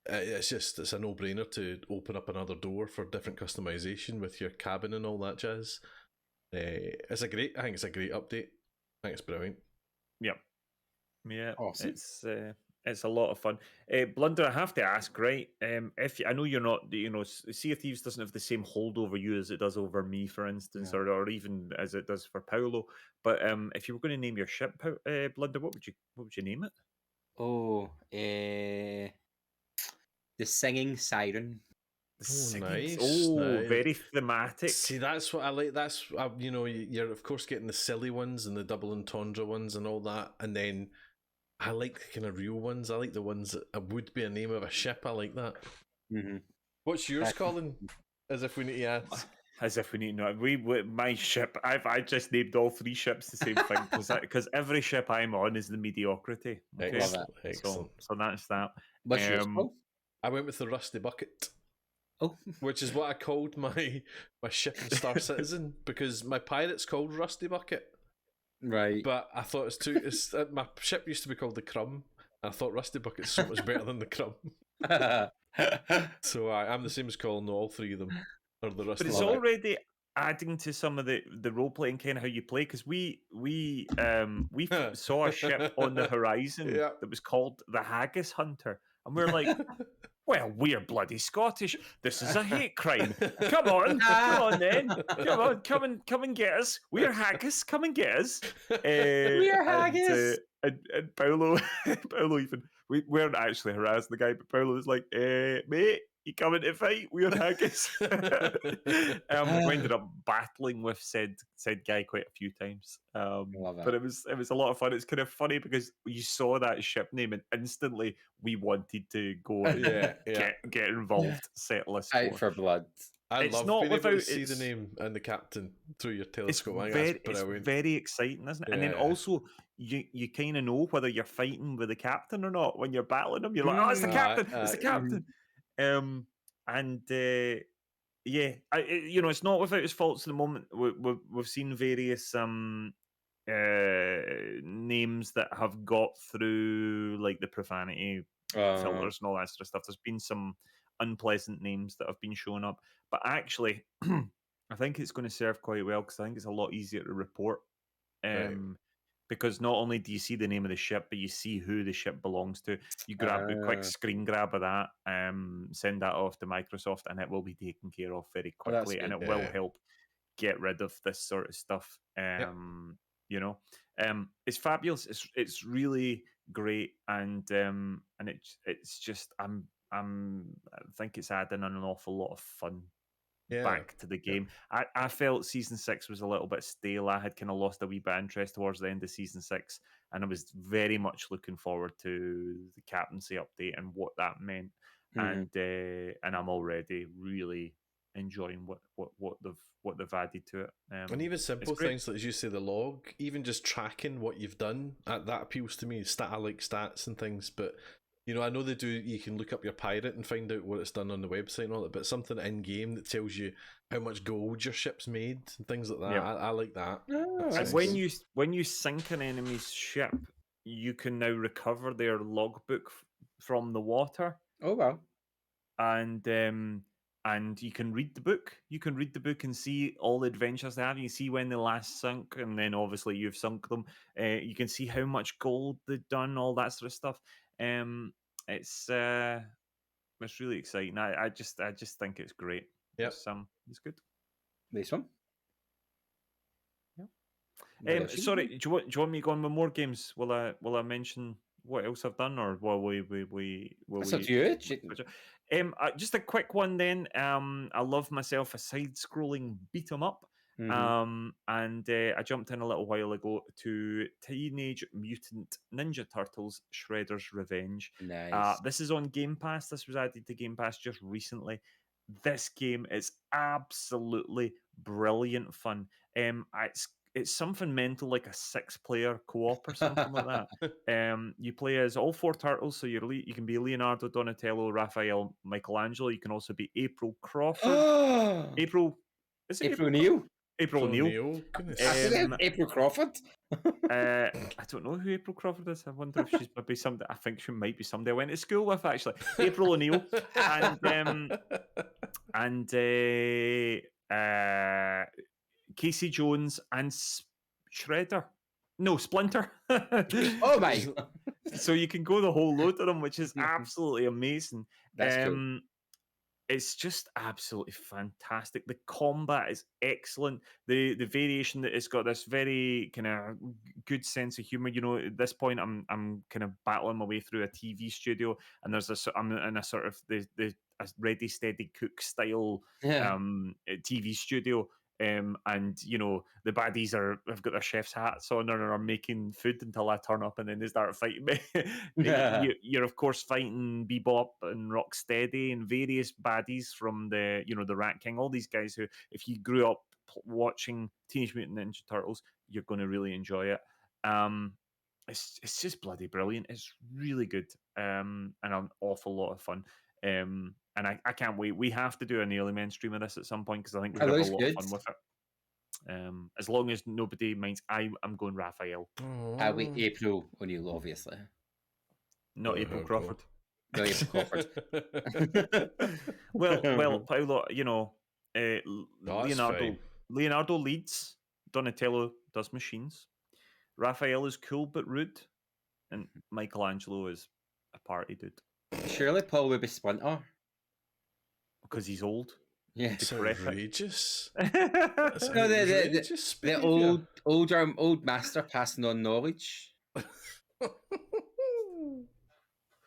it's a no-brainer to open up another door for different customization with your cabin and all that jazz. I think it's a great update. I think it's brilliant. Yep. Yeah, awesome. It's a lot of fun. Blunder, I have to ask, right? If I know you're not, Sea of Thieves doesn't have the same hold over you as it does over me, for instance, or even as it does for Paolo. But if you were going to name your ship, Blunder, what would you name it? Oh, the Singing Siren. Nice. Very thematic. See, that's what I like. That's you're of course getting the silly ones and the double entendre ones and all that, and then I like the kind of real ones. I like the ones that would be a name of a ship. I like that. Mm-hmm. What's yours, Colin? As if we need to ask. As if we need to know. My ship. I just named all 3 ships the same thing because every ship I'm on is the mediocrity. Okay? Excellent. So that's that. What's yours, Paul? I went with the Rusty Bucket. Oh, which is what I called my ship in Star Citizen, because my pirate's called Rusty Bucket. Right. But I thought my ship used to be called the Crumb. And I thought Rusty Bucket's so much better than the Crumb. So I'm the same as Colin. All 3 of them are the Rusty. But it's already adding to some of the role playing, kind of how you play, because we saw a ship on the horizon that was called the Haggis Hunter, and we're like, well, we're bloody Scottish. This is a hate crime. Come on then. Come and get us. We're haggis. Come and get us. We're haggis. And Paolo even, we weren't actually harassing the guy, but Paolo was like, mate, you coming to fight? We're haggis. We ended up battling with said guy quite a few times. But it was a lot of fun. It's kind of funny because you saw that ship name and instantly we wanted to go and get involved, settle a score. Out for blood. I love being able to see the name and the captain through your telescope. It's very exciting, isn't it? And then also you kind of know whether you're fighting with the captain or not when you're battling him. You're like, oh, it's the captain. It's the captain. It's not without its faults at the moment. We've seen various names that have got through, like the profanity filters and all that sort of stuff. There's been some unpleasant names that have been showing up, but actually, I think it's going to serve quite well because I think it's a lot easier to report. Because not only do you see the name of the ship, but you see who the ship belongs to. You grab a quick screen grab of that, send that off to Microsoft, and it will be taken care of very quickly, and it will help get rid of this sort of stuff. It's fabulous. It's really great, and it's just I think it's adding an awful lot of fun back to the game. I felt season 6 was a little bit stale. I had kind of lost a wee bit of interest towards the end of season 6, and I was very much looking forward to the captaincy update and what that meant. And I'm already really enjoying what they've added to it. And even simple things like, as you say, the log, even just tracking what you've done, that appeals to me. I like stats and things, but I know they do. You can look up your pirate and find out what it's done on the website and all that, but something in game that tells you how much gold your ship's made and things like that. Yeah. I like that. And when you sink an enemy's ship, you can now recover their logbook from the water. Oh wow! And you can read the book. You can read the book and see all the adventures they have. You can see when they last sunk, and then obviously you've sunk them. You can see how much gold they've done, all that sort of stuff. It's really exciting. I just think it's great. Yep. It's good. Nice one. Yeah. Sorry, do you want me to go on with more games? Will I mention what else I've done, or will we? That's up to you. Just a quick one then. I love myself a side-scrolling beat 'em up. And I jumped in a little while ago to Teenage Mutant Ninja Turtles Shredder's Revenge. Nice. This is on Game Pass. This was added to Game Pass just recently. This game is absolutely brilliant fun. It's something mental, like a 6-player co-op or something like that. You play as all 4 turtles, so you can be Leonardo, Donatello, Raphael, Michelangelo. You can also be April Crawford. Is it April O'Neil? April O'Neil. April Crawford. I don't know who April Crawford is. I wonder if she's maybe somebody. I think she might be somebody I went to school with, actually. April O'Neil and Casey Jones and Shredder. No, Splinter. Oh my! So you can go the whole load of them, which is absolutely amazing. That's cool. It's just absolutely fantastic. The combat is excellent. The variation that it's got this very kind of good sense of humor. You know, at this point, I'm kind of battling my way through a TV studio, and I'm in a sort of a Ready Steady Cook style TV studio. And you know the baddies have got their chef's hats on and are making food until I turn up, and then they start fighting me. You're of course fighting Bebop and Rocksteady and various baddies from the Rat King. All these guys who, if you grew up watching Teenage Mutant Ninja Turtles, you're going to really enjoy it. It's just bloody brilliant. It's really good, and an awful lot of fun. And I can't wait. We have to do a Nearly Men stream of this at some point because I think we'd have a lot of fun with it. As long as nobody minds, I'm going Raphael. I wait April O'Neil, obviously. Not April Crawford. No, April Crawford. well, Paolo, Leonardo leads. Donatello does machines. Raphael is cool but rude, and Michelangelo is a party dude. Surely Paul would be Splinter. Because he's old. Yeah, it's outrageous. The old master passing on knowledge.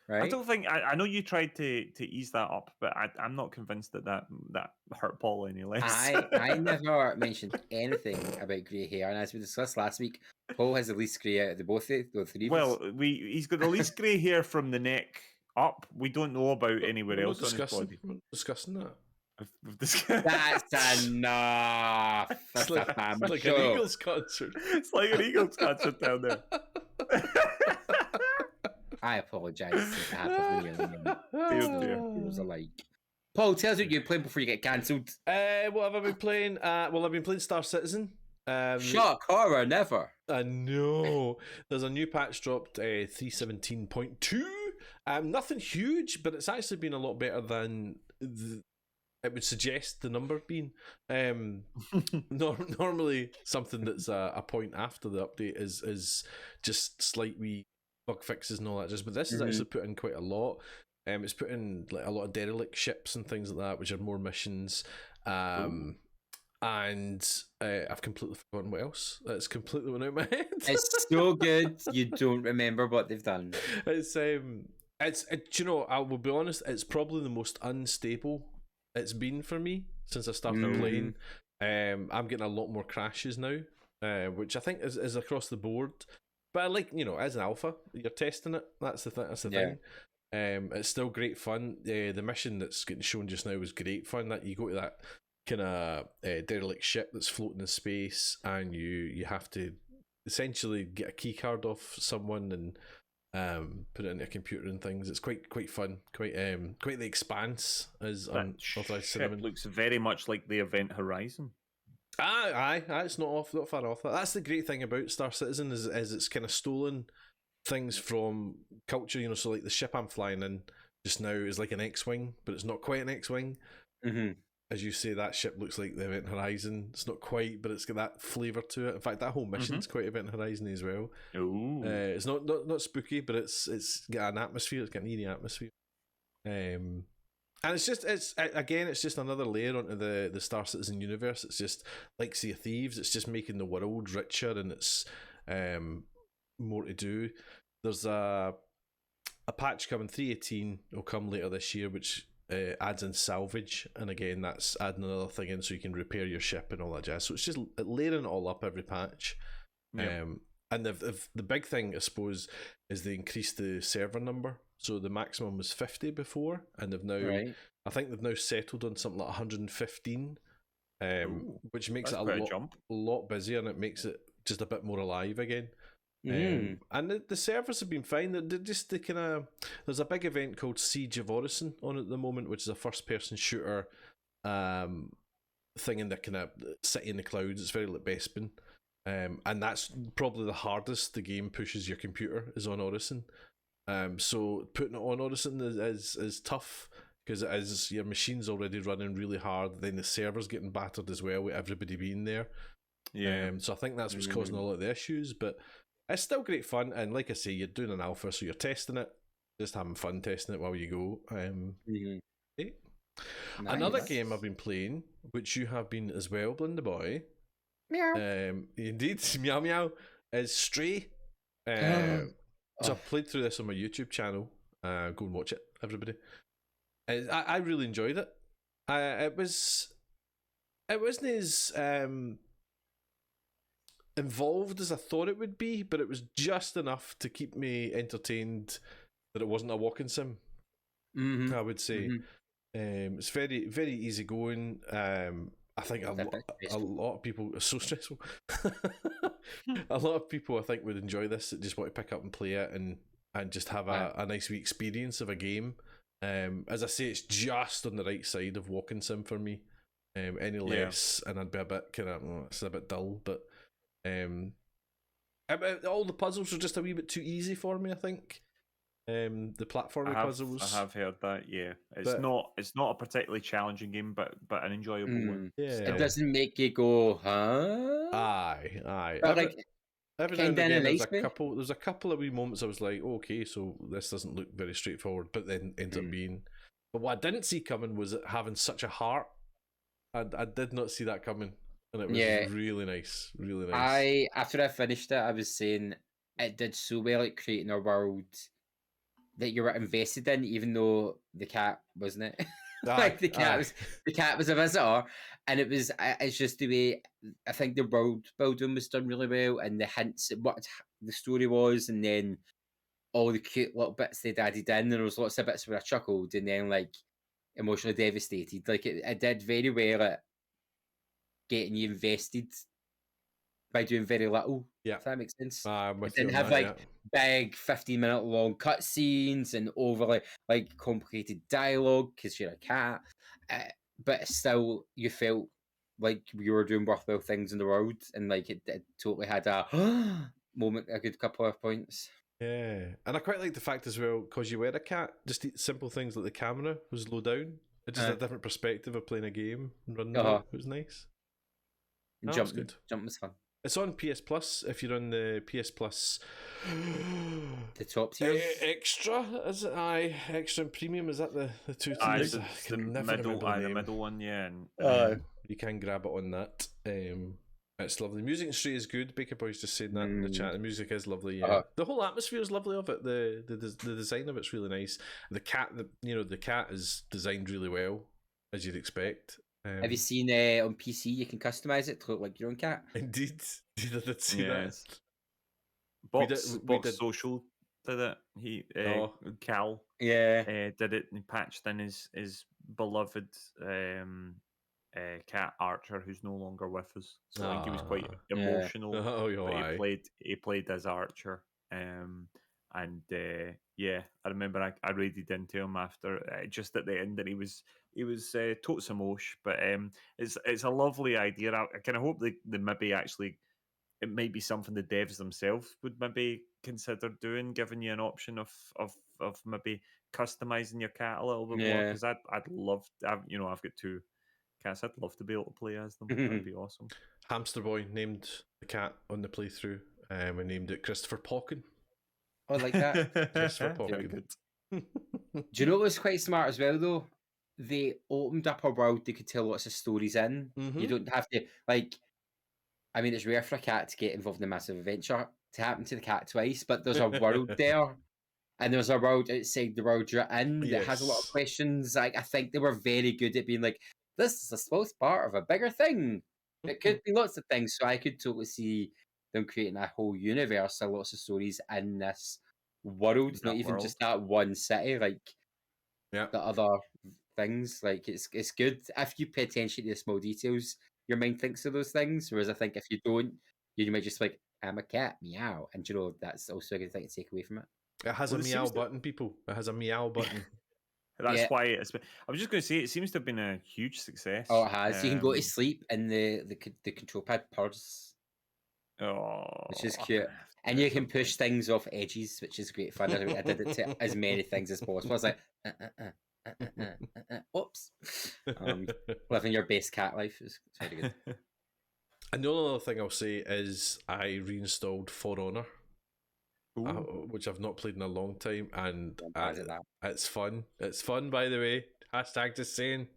Right? I don't think I know you tried to ease that up, but I'm not convinced that hurt Paul any less. I never mentioned anything about grey hair, and as we discussed last week, Paul has the least grey out of the three of us. Well, he's got the least grey hair from the neck up. We don't know about anywhere else on his body. We're not discussing that. That's enough. That's like an Eagles concert. It's like an Eagles concert down there. I apologise on behalf of the Heroes alike. Paul, tell us what you're playing before you get cancelled. What have I been playing? I've been playing Star Citizen. Shock horror, never. I know. There's a new patch dropped, 3.17.2. Nothing huge, but it's actually been a lot better than it would suggest the number being. Normally, something that's a point after the update is just slight wee bug fixes and all that. But this is actually put in quite a lot. It's put in like a lot of derelict ships and things like that, which are more missions. And I've completely forgotten what else. That's completely went out of my head. It's so good you don't remember what they've done. It's you know, I will be honest, it's probably the most unstable it's been for me since I started playing. I'm getting a lot more crashes now, which I think is across the board. But I like, as an alpha, you're testing it. That's the thing. It's still great fun. The mission that's getting shown just now was great fun. That you go to that kind of derelict ship that's floating in space, and you have to essentially get a key card off someone and put it into a computer and things. It's quite fun. Quite the Expanse as ship looks very much like the Event Horizon. Aye, it's not far off that. That's the great thing about Star Citizen is it's kind of stolen things from culture, so like the ship I'm flying in just now is like an X-Wing, but it's not quite an X-Wing. As you say, that ship looks like the Event Horizon. It's not quite, but it's got that flavour to it. In fact, that whole mission's quite Event Horizon as well. Ooh. It's not spooky, but it's got an atmosphere. It's got an eerie atmosphere. And it's just another layer onto the Star Citizen universe. It's just like Sea of Thieves. It's just making the world richer, and it's more to do. There's a patch coming, 3.18 will come later this year, which adds in salvage, and again that's adding another thing in so you can repair your ship and all that jazz. So it's just layering it all up every patch. And the big thing, I suppose, is they increased the server number. So the maximum was 50 before, and they've now I think they've now settled on something like 115, which makes it a lot busier, and it makes it just a bit more alive again. And the servers have been fine. There's a big event called Siege of Orison on at the moment, which is a first-person shooter thing in the kind of city in the clouds. It's very like Bespin. And that's probably the hardest the game pushes your computer is on Orison. So putting it on Orison is tough because it is your machine's already running really hard. Then the server's getting battered as well with everybody being there. Yeah. So I think that's what's causing a lot of the issues. But it's still great fun. And like I say, you're doing an alpha, so you're testing it, just having fun testing it while you go. Nice. Another game I've been playing, which you have been as well, Blinda Boy. Meow. Indeed, meow meow, is Stray. So I played through this on my YouTube channel. Go and watch it, everybody. I really enjoyed it. It wasn't as involved as I thought it would be, but it was just enough to keep me entertained that it wasn't a walking sim. I would say. It's very, very easy going. I think a lot of people, it's so stressful. A lot of people I think would enjoy this that just want to pick up and play it and just have a nice wee experience of a game. As I say, it's just on the right side of walking sim for me. Any less and I'd be a bit kind of it's a bit dull, but all the puzzles are just a wee bit too easy for me, I think. The platforming puzzles. I have heard that. Yeah, it's not a particularly challenging game, but an enjoyable one. Yeah, it doesn't make you go, huh? Aye. But like, every now and again, there's a couple of wee moments I was like, okay, so this doesn't look very straightforward, but then ends up being. But what I didn't see coming was it having such a heart. I did not see that coming, and it was really nice, really nice. After I finished it, I was saying it did so well at creating a world that you were invested in, even though the cat wasn't it. Like the cat was a visitor, and it's just the way I think the world building was done really well, and the hints at what the story was, and then all the cute little bits they'd added in. There was lots of bits where I chuckled, and then like emotionally devastated. Like it did very well at getting you invested by doing very little. Yeah, if that makes sense. It didn't have big 15-minute long cutscenes and overly like complicated dialogue because you're a cat, but still you felt like you were doing worthwhile things in the world, and like it totally had a moment, a good couple of points. Yeah, and I quite like the fact as well, because you were a cat, just simple things like the camera was low down. It's just a different perspective of playing a game and running it was nice. Jump was fun. It's on PS Plus if you're on the PS Plus. The top tier extra, is it? Extra and premium. Is that the two tiers? The middle one, yeah. You can grab it on that. It's lovely. Music in Stray is good. Baker Boy's just saying that in the chat. The music is lovely. Yeah, the whole atmosphere is lovely of it. The design of it's really nice. The cat, the cat is designed really well, as you'd expect. Have you seen on PC you can customize it to look like your own cat? Indeed, I did see that. Box Social did it. Cal did it and patched in his beloved cat Archer, who's no longer with us. So I think he was quite emotional. He played as Archer, and I remember I raided into him after just at the end, and he was totes emosh. But it's a lovely idea. I kind of hope they maybe actually it might be something the devs themselves would maybe consider doing, giving you an option of maybe customizing your cat a little bit more, because I'd love I've got two cats. I'd love to be able to play as them. That'd be awesome. Hamster Boy named the cat on the playthrough. We named it Christopher Pocken. I like that. Christopher Pocken. Good. Do you know what was quite smart as well though? They opened up a world they could tell lots of stories in. You don't have to I mean, it's rare for a cat to get involved in a massive adventure to happen to the cat twice, but there's a world there, and there's a world outside the world you're in that has a lot of questions. Like, I think they were very good at being like, this is a small part of a bigger thing. It could be lots of things, so I could totally see them creating a whole universe of lots of stories in this world, not even just that one city, like the other things. Like, it's good if you pay attention to the small details. Your mind thinks of those things, whereas I think if you don't, you might just like, I'm a cat, meow, and that's also a good thing to take away from it. It has a meow button, people. It has a meow button. That's why it's been, I was just going to say it seems to have been a huge success. Oh, it has. You can go to sleep and the control pad purrs. Which is cute. And you can push things off edges, which is great fun. I did it to as many things as possible. I was like, oops. Living your best cat life is very good. And the only other thing I'll say is I reinstalled For Honor, which I've not played in a long time, and it's fun. It's fun, by the way. Hashtag just saying.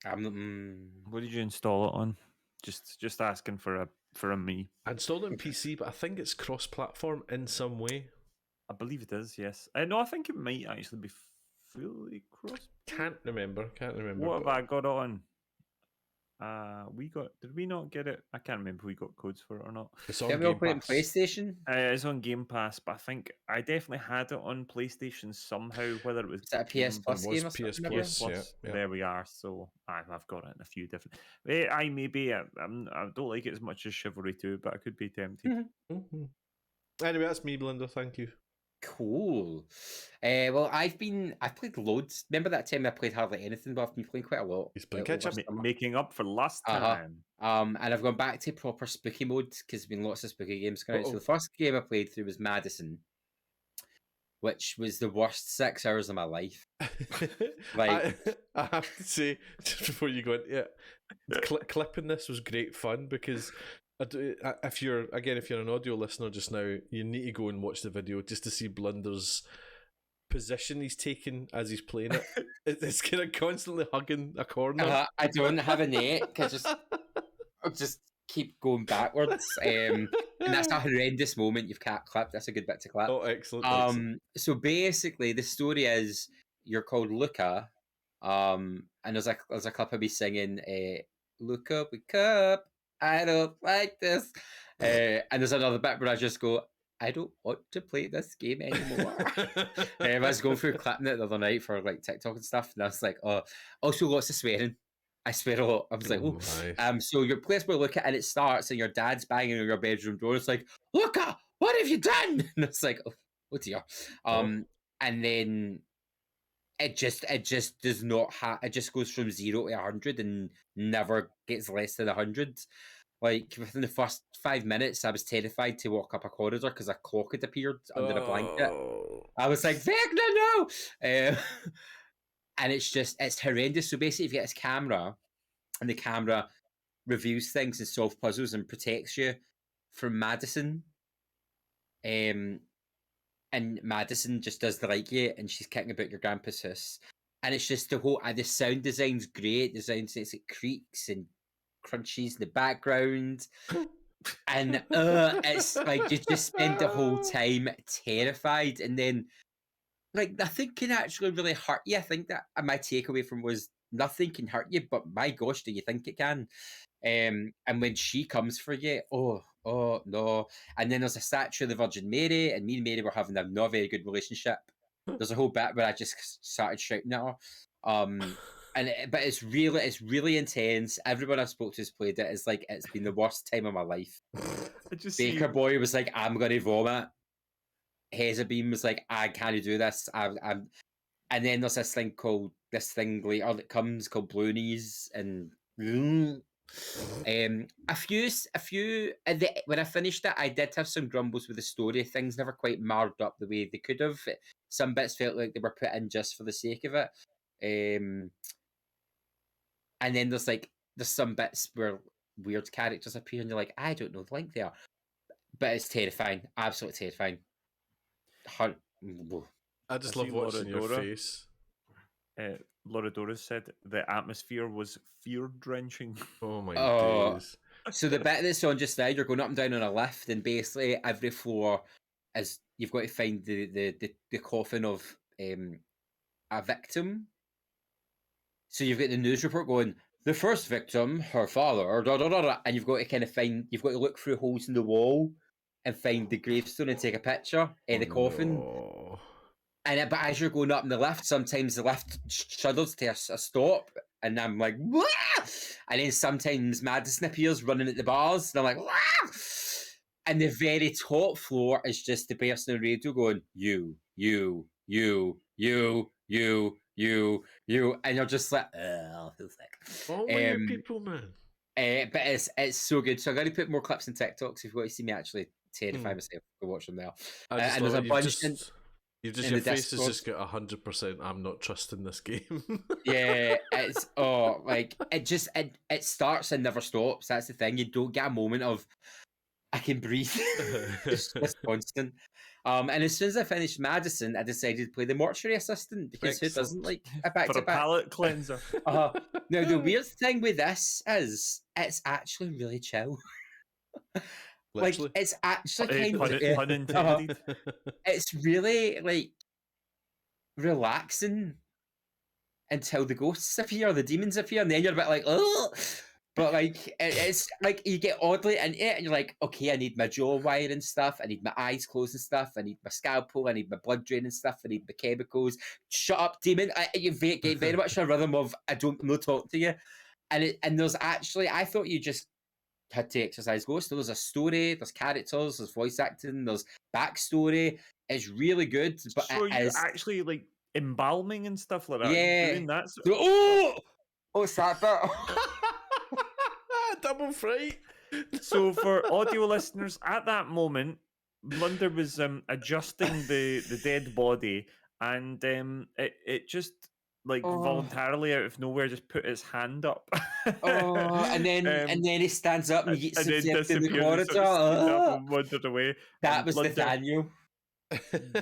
What did you install it on? Just asking for a me. I installed it on PC, but I think it's cross-platform in some way. I believe it is. Yes. No, I think it might actually be fully cross. Can't remember. What have I got on? Did we not get it? I can't remember if we got codes for it or not. It's on Game Pass. PlayStation? It's on Game Pass, but I think I definitely had it on PlayStation somehow, whether it was that a PS Plus game or something? PS Plus. Yeah. There we are. So I've got it in a few different. I don't like it as much as Chivalry 2, but I could be tempted. Anyway, that's me, Belinda. Thank you. Cool. Well, I've played loads. Remember that time I played hardly anything, but I've been playing quite a lot. He's playing catch up, making up for last time. And I've gone back to proper spooky mode because there's been lots of spooky games coming out. So the first game I played through was Madison, which was the worst 6 hours of my life. I have to say, just before you go in, clipping this was great fun because if you're an audio listener just now, you need to go and watch the video just to see Blunder's position he's taking as he's playing it. It's kind of constantly hugging a corner. I don't have a net because I just keep going backwards. And that's a horrendous moment you've clipped. That's a good bit to clip. Oh, excellent. So basically, the story is you're called Luca, and there's a clip of me singing, "Luca, wake up. I don't like this." And there's another bit where I just go, I don't want to play this game anymore. I was going through clipping it the other night for like TikTok and stuff, and I was like, oh, also lots of swearing. I swear a lot. I was like, so your place where Luca, and it starts, and your dad's banging on your bedroom door. It's like, Luca, what have you done? And it's like, oh dear. And then it just does not it just goes from 0 to 100 and never gets less than 100. Like within the first 5 minutes, I was terrified to walk up a corridor because a clock had appeared under a blanket. I was like, Vecna, no! And it's horrendous. So basically, if you get this camera, and the camera reviews things and solves puzzles and protects you from Madison, and Madison just does the like you, and she's kicking about your grandpa's house. And it's just the sound design's great. The sound sense, it creaks and crunchies in the background. And it's like you just spend the whole time terrified. And then like nothing can actually really hurt you. I think that my takeaway from was nothing can hurt you, but my gosh, do you think it can? And when she comes for you, oh no. And then there's a statue of the Virgin Mary, and me and Mary were having a not very good relationship. There's a whole bit where I just started shouting at her. But it's really intense. Everyone I've spoke to has played it. It's like it's been the worst time of my life. Baker Boy was like, I'm gonna vomit. Hezabeam was like, I can't do this. I'm. And then there's this thing later that comes called Blue Knees, and a few. When I finished it, I did have some grumbles with the story. Things never quite marred up the way they could have. Some bits felt like they were put in just for the sake of it. And then there's some bits where weird characters appear, and you're like, I don't know the length they are, but it's terrifying, absolutely terrifying. I just love watching your face. Laura Doris said the atmosphere was fear-drenching. Oh my days. So the bit that's on just now, you're going up and down on a lift, and basically every floor is you've got to find the coffin of a victim. So you've got the news report going, the first victim, her father, and you've got to look through holes in the wall and find the gravestone and take a picture of the coffin. No. But as you're going up in the lift, sometimes the lift shudders to a stop, and I'm like, wah! And then sometimes Madison appears running at the bars, and I'm like, wah! And the very top floor is just the person on radio going, you, you, and you're just like, oh, I feel sick. All you people, man. But it's so good. So I'm going to put more clips in TikToks if you want to see me actually terrify myself. Go watch them now. And there's a bunch. Your face has just got 100%. I'm not trusting this game. Yeah, it's it starts and never stops. That's the thing. You don't get a moment of I can breathe. It's just constant. And as soon as I finished Madison, I decided to play the mortuary assistant because who doesn't like a back to back palate cleanser? Now the weird thing with this is it's actually really chill. Like it's actually pun intended. It's really like relaxing until the ghosts appear, the demons appear, and then you're a bit like, oh. But like it's like you get oddly into it, and you're like, okay, I need my jaw wire and stuff, I need my eyes closed and stuff, I need my scalpel, I need my blood drain and stuff, I need my chemicals. Shut up, demon! You get very much a rhythm of I don't know talk to you, and there's actually I thought you just had to exercise ghosts. There's a story, there's characters, there's voice acting, there's backstory. It's really good, but so you're actually like embalming and stuff like that. Yeah, doing that. What's that bit? Double fright. So for audio listeners, at that moment, Blunder was adjusting the dead body, and it just like voluntarily out of nowhere just put his hand up. And then he stands up and eats himself in the corridor. And wandered away. That was Nathaniel.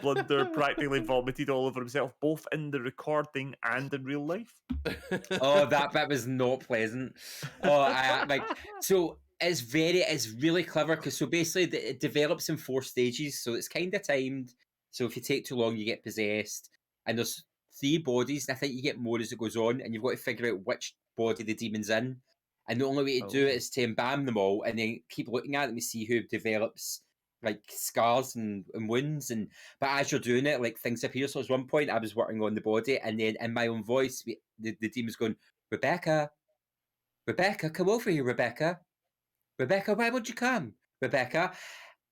Blunder practically vomited all over himself, both in the recording and in real life. That bit was not pleasant. So it's really clever because so basically it develops in 4 stages, so it's kind of timed. So if you take too long, you get possessed, and there's 3 bodies, and I think you get more as it goes on, and you've got to figure out which body the demon's in. And the only way to do it is to embalm them all, and then keep looking at them to see who develops like scars and wounds, but as you're doing it, like things appear. So at one point I was working on the body, and then in my own voice the demon's going, Rebecca, come over here, Rebecca, why won't you come, Rebecca?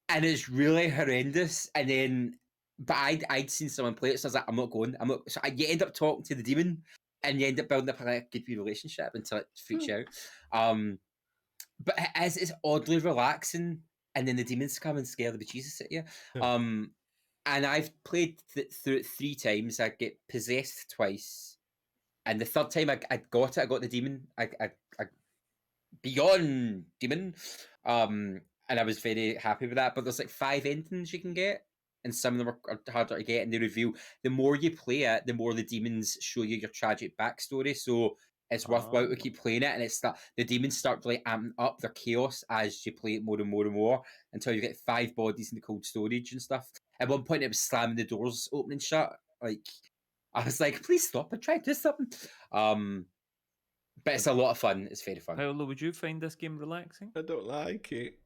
And it's really horrendous. And then but I'd seen someone play it, so I was like, I'm not going. So you end up talking to the demon, and you end up building up a good relationship until it freaks you out. But it's oddly relaxing. And then the demons come and scare the bejesus at you. And I've played through it 3 times. I get possessed twice, and the 3rd time I got it. I got the demon. I beyond demon. And I was very happy with that. But there's like 5 endings you can get, and some of them are harder to get. And they reveal the more you play it, the more the demons show you your tragic backstory. So it's worthwhile to keep playing it, and the demons start really amping up their chaos as you play it more and more and more until you get 5 bodies in the cold storage and stuff. At one point, it was slamming the doors open and shut. Like I was like, "Please stop and try to do something." But it's a lot of fun. It's very fun. Paolo, would you find this game relaxing? I don't like it.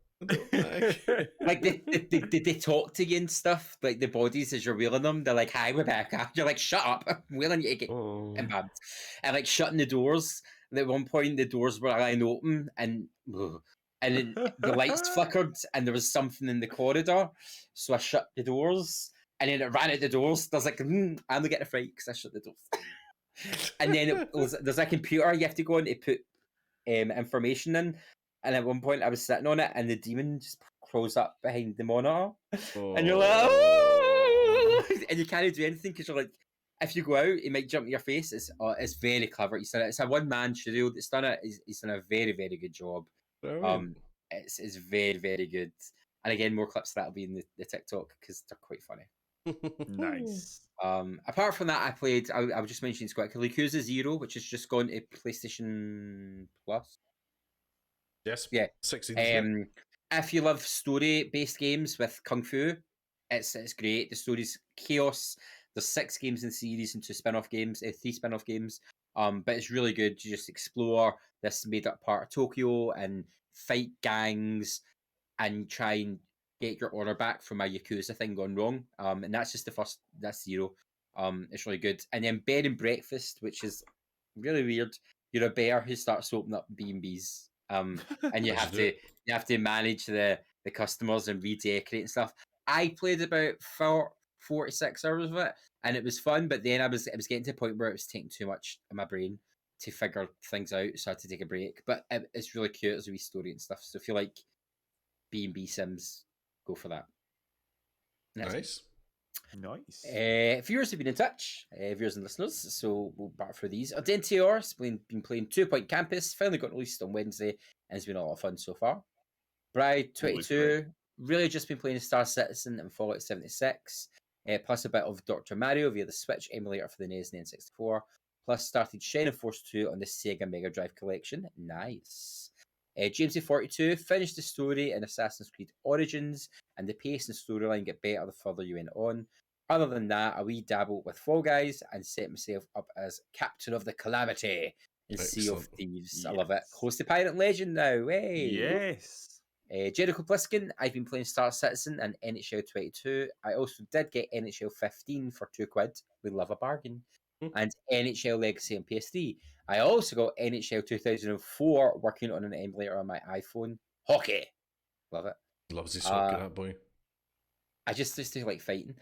Like they talk to you and stuff, like the bodies as you're wheeling them. They're like, "Hi, Rebecca." You're like, "Shut up! I'm wheeling you to get embalmed." And like shutting the doors. And at one point, the doors were lying open, and then the lights flickered, and there was something in the corridor. So I shut the doors, and then it ran out the doors. There's like, I'm not getting a fright because I shut the doors. And then there's a computer you have to go on to put information in. And at one point, I was sitting on it, and the demon just crawls up behind the monitor, and you're like, oh! And you can't do anything because you're like, if you go out, he might jump in your face. It's very clever. He's done it. It's a 1-man studio that's done it. He's done a very, very good job. It's very, very good. And again, more clips that'll be in the TikTok because they're quite funny. Nice. Apart from that, I played. I was just mentioning quickly, Yakuza 0, which has just gone to PlayStation Plus. Yes. Yeah. 16. If you love story-based games with Kung Fu, it's great. The story's chaos. There's 6 games in the series and 2 spin-off games, 3 spin-off games. But it's really good to just explore this made-up part of Tokyo and fight gangs and try and get your honor back from a Yakuza thing gone wrong. And that's just that's 0. It's really good. And then Bed and Breakfast, which is really weird. You're a bear who starts opening up B&Bs. And you have to manage the customers and redecorate and stuff. I played about 4 to 6 hours of it, and it was fun. But then it was getting to the point where it was taking too much of my brain to figure things out, so I had to take a break. But it's really cute as a wee story and stuff. So if you like B&B Sims, go for that. Nice. Viewers have been in touch, viewers and listeners, so we'll back through these. Ardentior's been playing 2 Point Campus, finally got released on Wednesday, and it's been a lot of fun so far. Bride 22, really just been playing Star Citizen and Fallout 76, plus a bit of Dr. Mario via the Switch emulator for the NES and N64, plus started Shining Force 2 on the Sega Mega Drive collection. Nice. Jamesy42 finished the story in Assassin's Creed Origins, and the pace and storyline get better the further you went on. Other than that, a wee dabble with Fall Guys and set myself up as Captain of the Calamity in Sea of Thieves. Yes. I love it. Close to Pirate Legend now. Hey. Yes. Jericho Pliskin, I've been playing Star Citizen and NHL 22. I also did get NHL 15 for £2. We love a bargain. And NHL Legacy on PS3. I also got NHL 2004 working on an emulator on my iPhone. Hockey. Love it. Loves his hockey, that boy. I just like fighting.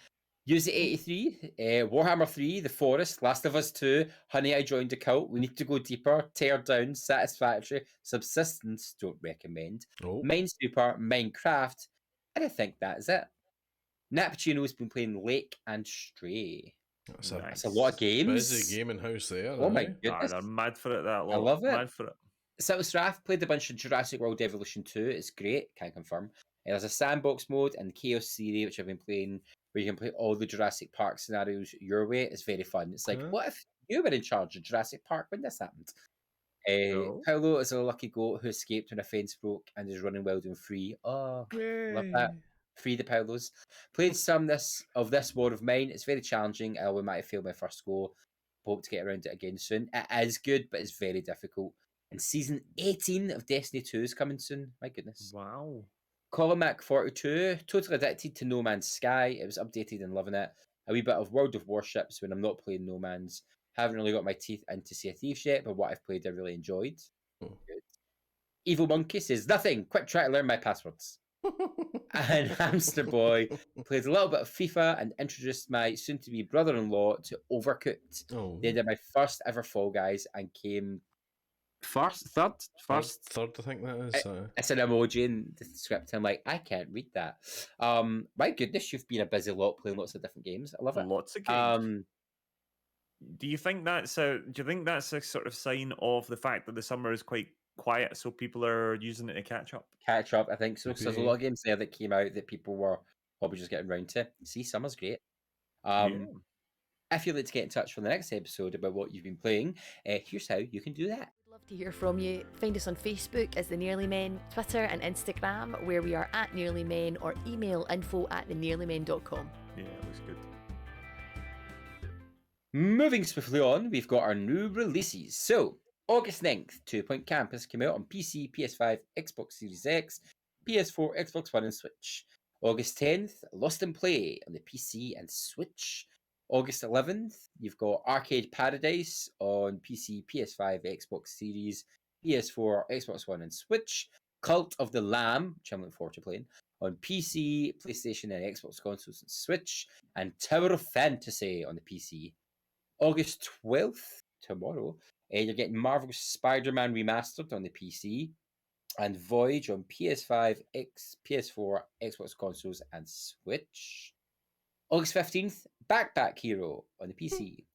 Use the 83, Warhammer 3, The Forest, Last of Us 2, Honey, I Joined a Cult, We Need to Go Deeper, Tear Down, Satisfactory, Subsistence, don't recommend, Minesweeper, Minecraft, and I think that is it. Nappuccino's been playing Lake and Stray. That's a lot of games. Busy gaming house there. Oh my goodness. I'm mad for it, that lot. I love it. Mad for it. Straff played a bunch of Jurassic World Evolution 2. It's great, can't confirm. There's a sandbox mode and the Chaos series, which I've been playing, where you can play all the Jurassic Park scenarios your way. It's very fun. It's like, what if you were in charge of Jurassic Park when this happened? Paolo is a lucky goat who escaped when a fence broke and is running wild and free. Oh, love that. Free the Paolos. Played some of this War of Mine. It's very challenging. I might have failed my first go. Hope to get around it again soon. It is good, but it's very difficult. And season 18 of Destiny 2 is coming soon. My goodness. Wow. Colomac42, totally addicted to No Man's Sky. It was updated and loving it. A wee bit of World of Warships when I'm not playing No Man's. Haven't really got my teeth into Sea of Thieves yet, but what I've played I really enjoyed. Good. Evil Monkey says, nothing. Quick try to learn my passwords. And Hamster Boy played a little bit of FIFA and introduced my soon-to-be brother-in-law to Overcooked. They did my first ever Fall Guys and came third, I think that is. It's an emoji in the script. I'm like, I can't read that. My goodness, you've been a busy lot playing lots of different games. I love it. Lots of games. Do you think that's a sort of sign of the fact that the summer is quite quiet, so people are using it to catch up? I think so. Because there's a lot of games there that came out that people were probably just getting around to. See, summer's great. If you'd like to get in touch for the next episode about what you've been playing, here's how you can do that. We'd love to hear from you. Find us on Facebook as The Nearly Men, Twitter and Instagram, where we are at Nearly Men, or email info@thenearlymen.com. Yeah, it looks good. Moving swiftly on, we've got our new releases. So, August 9th, 2 Point Campus came out on PC, PS5, Xbox Series X, PS4, Xbox One and Switch. August 10th, Lost in Play on the PC and Switch. August 11th, you've got Arcade Paradise on PC, PS5, Xbox Series, PS4, Xbox One and Switch. Cult of the Lamb, which I'm looking forward to playing, on PC, PlayStation and Xbox consoles and Switch. And Tower of Fantasy on the PC. August 12th, tomorrow, you're getting Marvel's Spider-Man Remastered on the PC, and Voyage on PS5, PS4, Xbox consoles, and Switch. August 15th, Backpack Hero on the PC.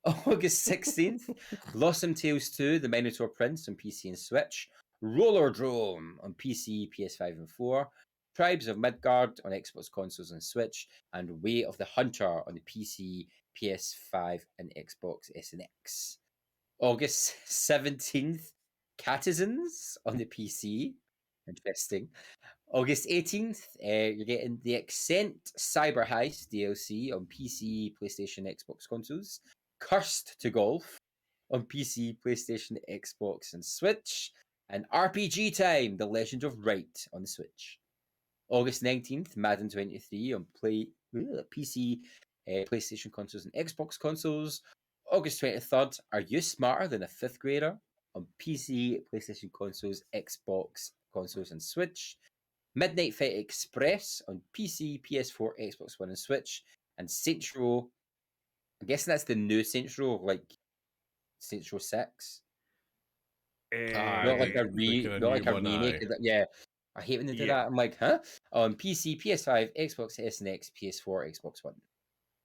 August 16th, Blossom Tales 2, The Minotaur Prince on PC and Switch. Rollerdrome on PC, PS5 and 4. Tribes of Midgard on Xbox consoles and Switch. And Way of the Hunter on the PC, PS5 and Xbox S and X. August 17th, Catizens on the PC. Interesting. August 18th, you're getting the Accent Cyber Heist DLC on PC, PlayStation, Xbox consoles. Cursed to Golf on PC, PlayStation, Xbox, and Switch. And RPG Time, The Legend of Wright on the Switch. August 19th, Madden 23 on PC, PlayStation consoles and Xbox consoles. August 23rd, Are You Smarter Than a Fifth Grader? On PC, PlayStation consoles, Xbox consoles and Switch. Midnight Fight Express on PC, PS4, Xbox One and Switch. and Saints Row. I'm guessing that's the new Saints Row, like Saints Row 6. Not like a remake. Yeah, I hate when they do that. I'm like, huh? On PC, PS5, Xbox S and X, PS4, Xbox One.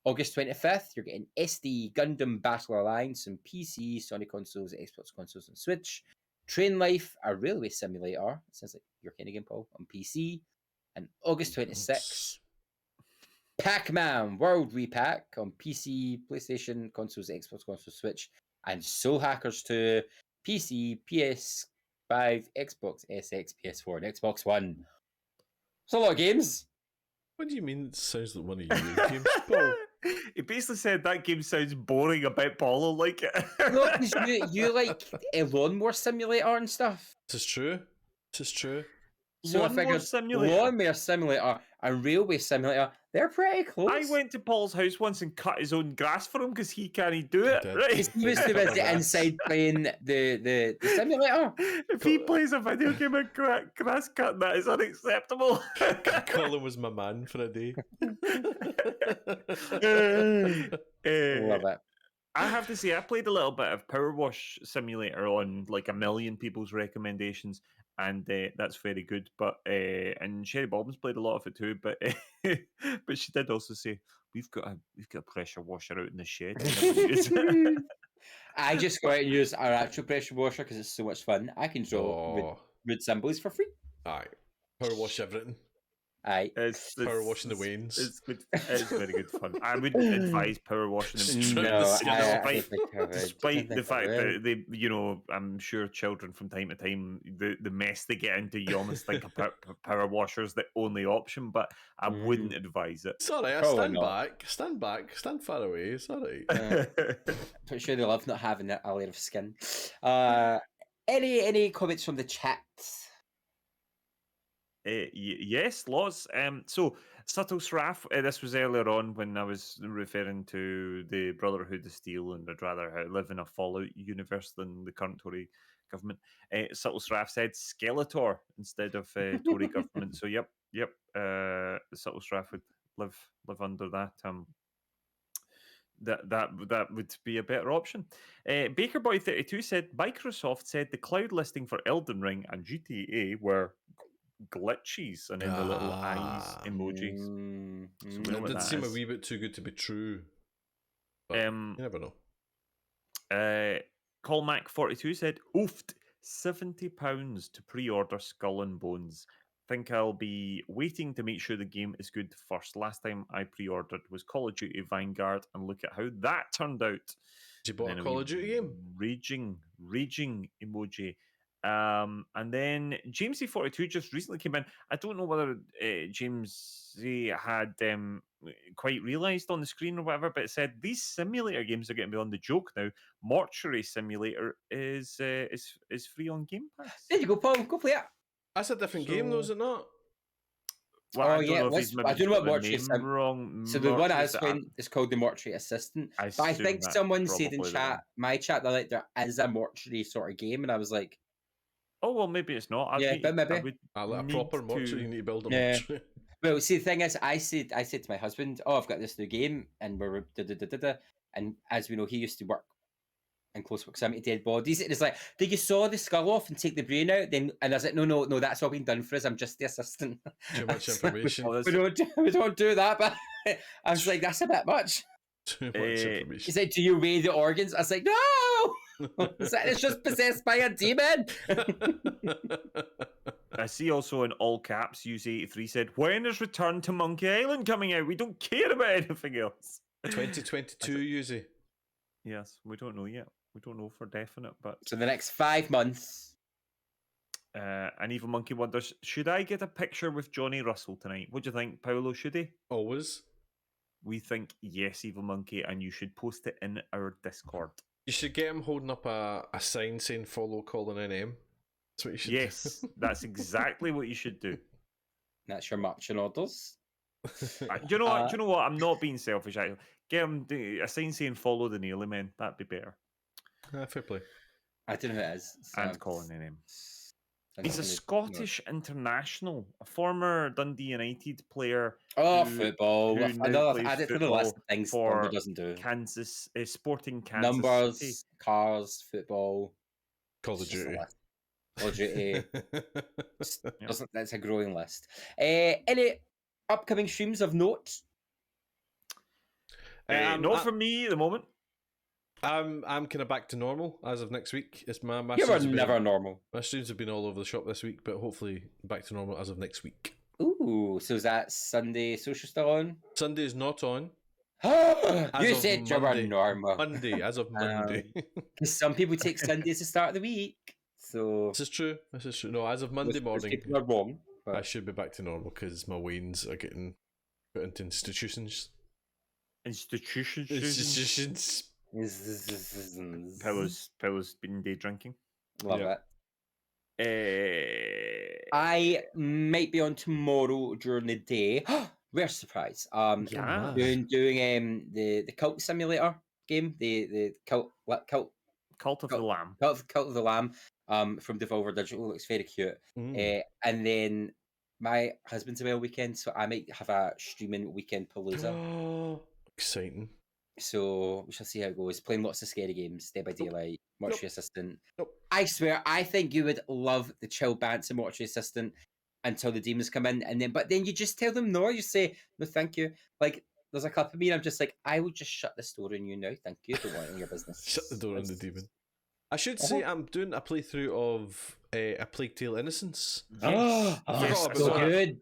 August 25th, you're getting SD Gundam Battle Alliance on PC, Sony consoles, Xbox consoles, and Switch. Train Life, a railway simulator. It sounds like your kind of game, Paul, on PC. And August 26th, Pac-Man World Repack on PC, PlayStation, consoles, Xbox consoles, Switch, and Soul Hackers 2, PC, PS5, Xbox SX, PS4, and Xbox One. It's a lot of games. What do you mean it sounds like one of your games, Paul? He basically said that game sounds boring. I bet Paul will like it. No, because you like a lawnmower simulator and stuff. This is true. So Lawnmower Simulator and railway simulator, they're pretty close. I went to Paul's house once and cut his own grass for him because he can't do it. Right? He was too busy inside playing the simulator. If he plays a video game of grass cutting, that is unacceptable. Colin was my man for a day. Love it. I have to say, I played a little bit of Power Wash Simulator on like a million people's recommendations, and that's very good. But and Sherry Bobbins played a lot of it too. But but she did also say we've got a pressure washer out in the shed. I just go out and use our actual pressure washer because it's so much fun. I can draw rude symbols for free. Aye, power wash everything. Aye, it's power washing the wains. It's good. It's very good fun. I wouldn't advise power washing them. Despite the fact that they, I'm sure children from time to time, the mess they get into, you almost think a power washer's the only option. But I wouldn't advise it. It's alright. Stand back, stand far away. It's alright. Pretty sure they love not having a layer of skin. Any comments from the chat? Yes, lots. So Subtle Sraff, this was earlier on when I was referring to the Brotherhood of Steel and I'd rather live in a Fallout universe than the current Tory government. Subtle Sraff said Skeletor instead of Tory government. So yep. Subtle Sraff would live under that. That would be a better option. Bakerboy32 said Microsoft said the cloud listing for Elden Ring and GTA were glitches and in the little eyes emojis. So it did seem a wee bit too good to be true. But you never know. Colmac42 said, oofed, £70 to pre-order Skull and Bones. Think I'll be waiting to make sure the game is good first. Last time I pre-ordered was Call of Duty Vanguard, and look at how that turned out. Did you bought a Call of Duty game? Raging emoji. And then Jamesy42 just recently came in. I don't know whether Jamesy had quite realised on the screen or whatever, but it said these simulator games are getting beyond the joke now. Mortuary Simulator is free on Game Pass. There you go, Paul. Go play it. That's a different game, though, is it not? Well, I don't know what Mortuary is. Wrong. So the one I was playing is called the Mortuary Assistant. But I think someone said in my chat, that like there is a mortuary sort of game, and I was like, oh, well, maybe it's not. Maybe. A proper mortuary, you need to build a mortuary. Well, see, the thing is, I said to my husband, oh, I've got this new game, and we're da-da-da-da-da. And as we know, he used to work in close proximity to dead bodies. And it's like, did you saw the skull off and take the brain out? Then, and I was like, no, that's all been done for us. I'm just the assistant. Too much information. We don't do that, but I was like, that's a bit much. Too much information. He said, do you weigh the organs? I was like, no! It's just possessed by a demon. I see also in all caps, Use83 said, when is Return to Monkey Island coming out? We don't care about anything else. 2022, Yuzi. Yes, we don't know yet. We don't know for definite, but... So the next 5 months. And Evil Monkey wonders, should I get a picture with Johnny Russell tonight? What do you think, Paolo? Should he? Always. We think yes, Evil Monkey, and you should post it in our Discord. You should get him holding up a sign saying follow Colin NM. That's what you should do. That's exactly what you should do. That's your marching orders. Do you know what? I'm not being selfish. Get him a sign saying follow the Nearly Men. That'd be better. Fair play. I don't know who it is. And Colin NM. He's a Scottish international, a former Dundee United player. Football. Another add it to the list of things for doesn't do. Kansas, Sporting Kansas Numbers, City. cars, football. Call of Duty. Call of Duty. That's a growing list. Any upcoming streams of note? Not for me at the moment. I'm kind of back to normal as of next week. It's my you were never normal. My streams have been all over the shop this week, but hopefully back to normal as of next week. Ooh, so is that Sunday social still on? Sunday is not on. You said you were normal. Monday, as of Monday. Because some people take Sunday as the start of the week. So This is true. No, as of Monday morning, people are wrong. But... I should be back to normal because my wains are getting put into institutions. Institutions. Pillows been day drinking. Love it. I might be on tomorrow during the day. We're surprised. Doing the cult simulator game, the cult of the Lamb. Cult of the Lamb. From Devolver Digital. Looks very cute. And then my husband's away all weekend, so I might have a streaming weekend palooza. Exciting. So we shall see how it goes. Playing lots of scary games, Dead by Daylight, Mortuary Assistant. I swear, I think you would love the chill bants and Mortuary Assistant until the demons come in, but then you just tell them no. You say no, thank you. Like there's a couple of me, and I'm just like, I will just shut this door on you now. Thank you. Don't want it in your business. Shut the door on the demon. I should say I'm doing a playthrough of A Plague Tale: Innocence. Yes, so good.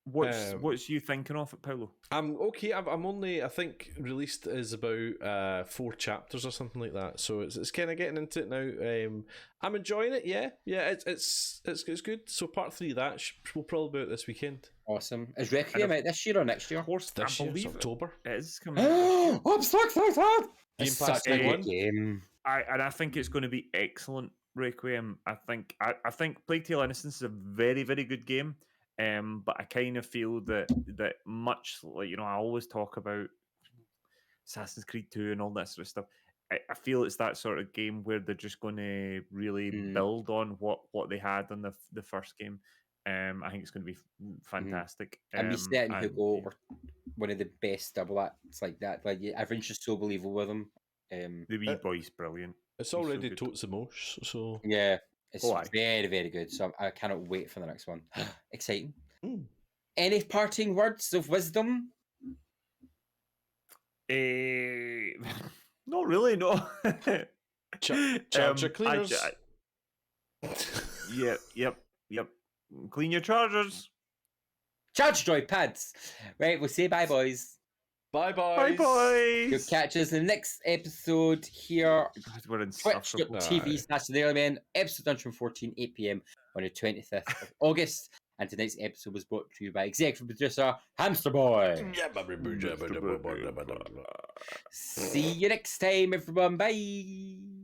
What's you thinking of it, Paolo? I'm okay. I'm only, I think, released is about 4 chapters or something like that. So it's kind of getting into it now. I'm enjoying it. Yeah. It's good. So part 3 of that will probably be out this weekend. Awesome. Is Requiem out this year or next year? Of course, this year. It's October. It is coming. I'm so excited. It's such a good game. I think it's going to be excellent. Requiem. I think Plague Tale: Innocence is a very, very good game. But I kind of feel that much like, I always talk about Assassin's Creed 2 and all that sort of stuff. I feel it's that sort of game where they're just going to really build on what they had in the first game. I think it's going to be fantastic. And Mista and Hugo were one of the best double acts like that. Like everyone's just so believable with them. The wee boy's brilliant. It's already totes the most, so yeah. It's very, very good. So I cannot wait for the next one. Exciting. Any parting words of wisdom? Not really, no. Charger cleaners. Yep. Clean your chargers. Charge joypads. Right, we'll say bye, boys. Bye, boys. You'll catch us in the next episode here. We're in Twitch.tv/The Early Men, episode 114, 8 p.m. on the 25th of August. And tonight's episode was brought to you by executive producer Hamster Boy. See you next time, everyone. Bye.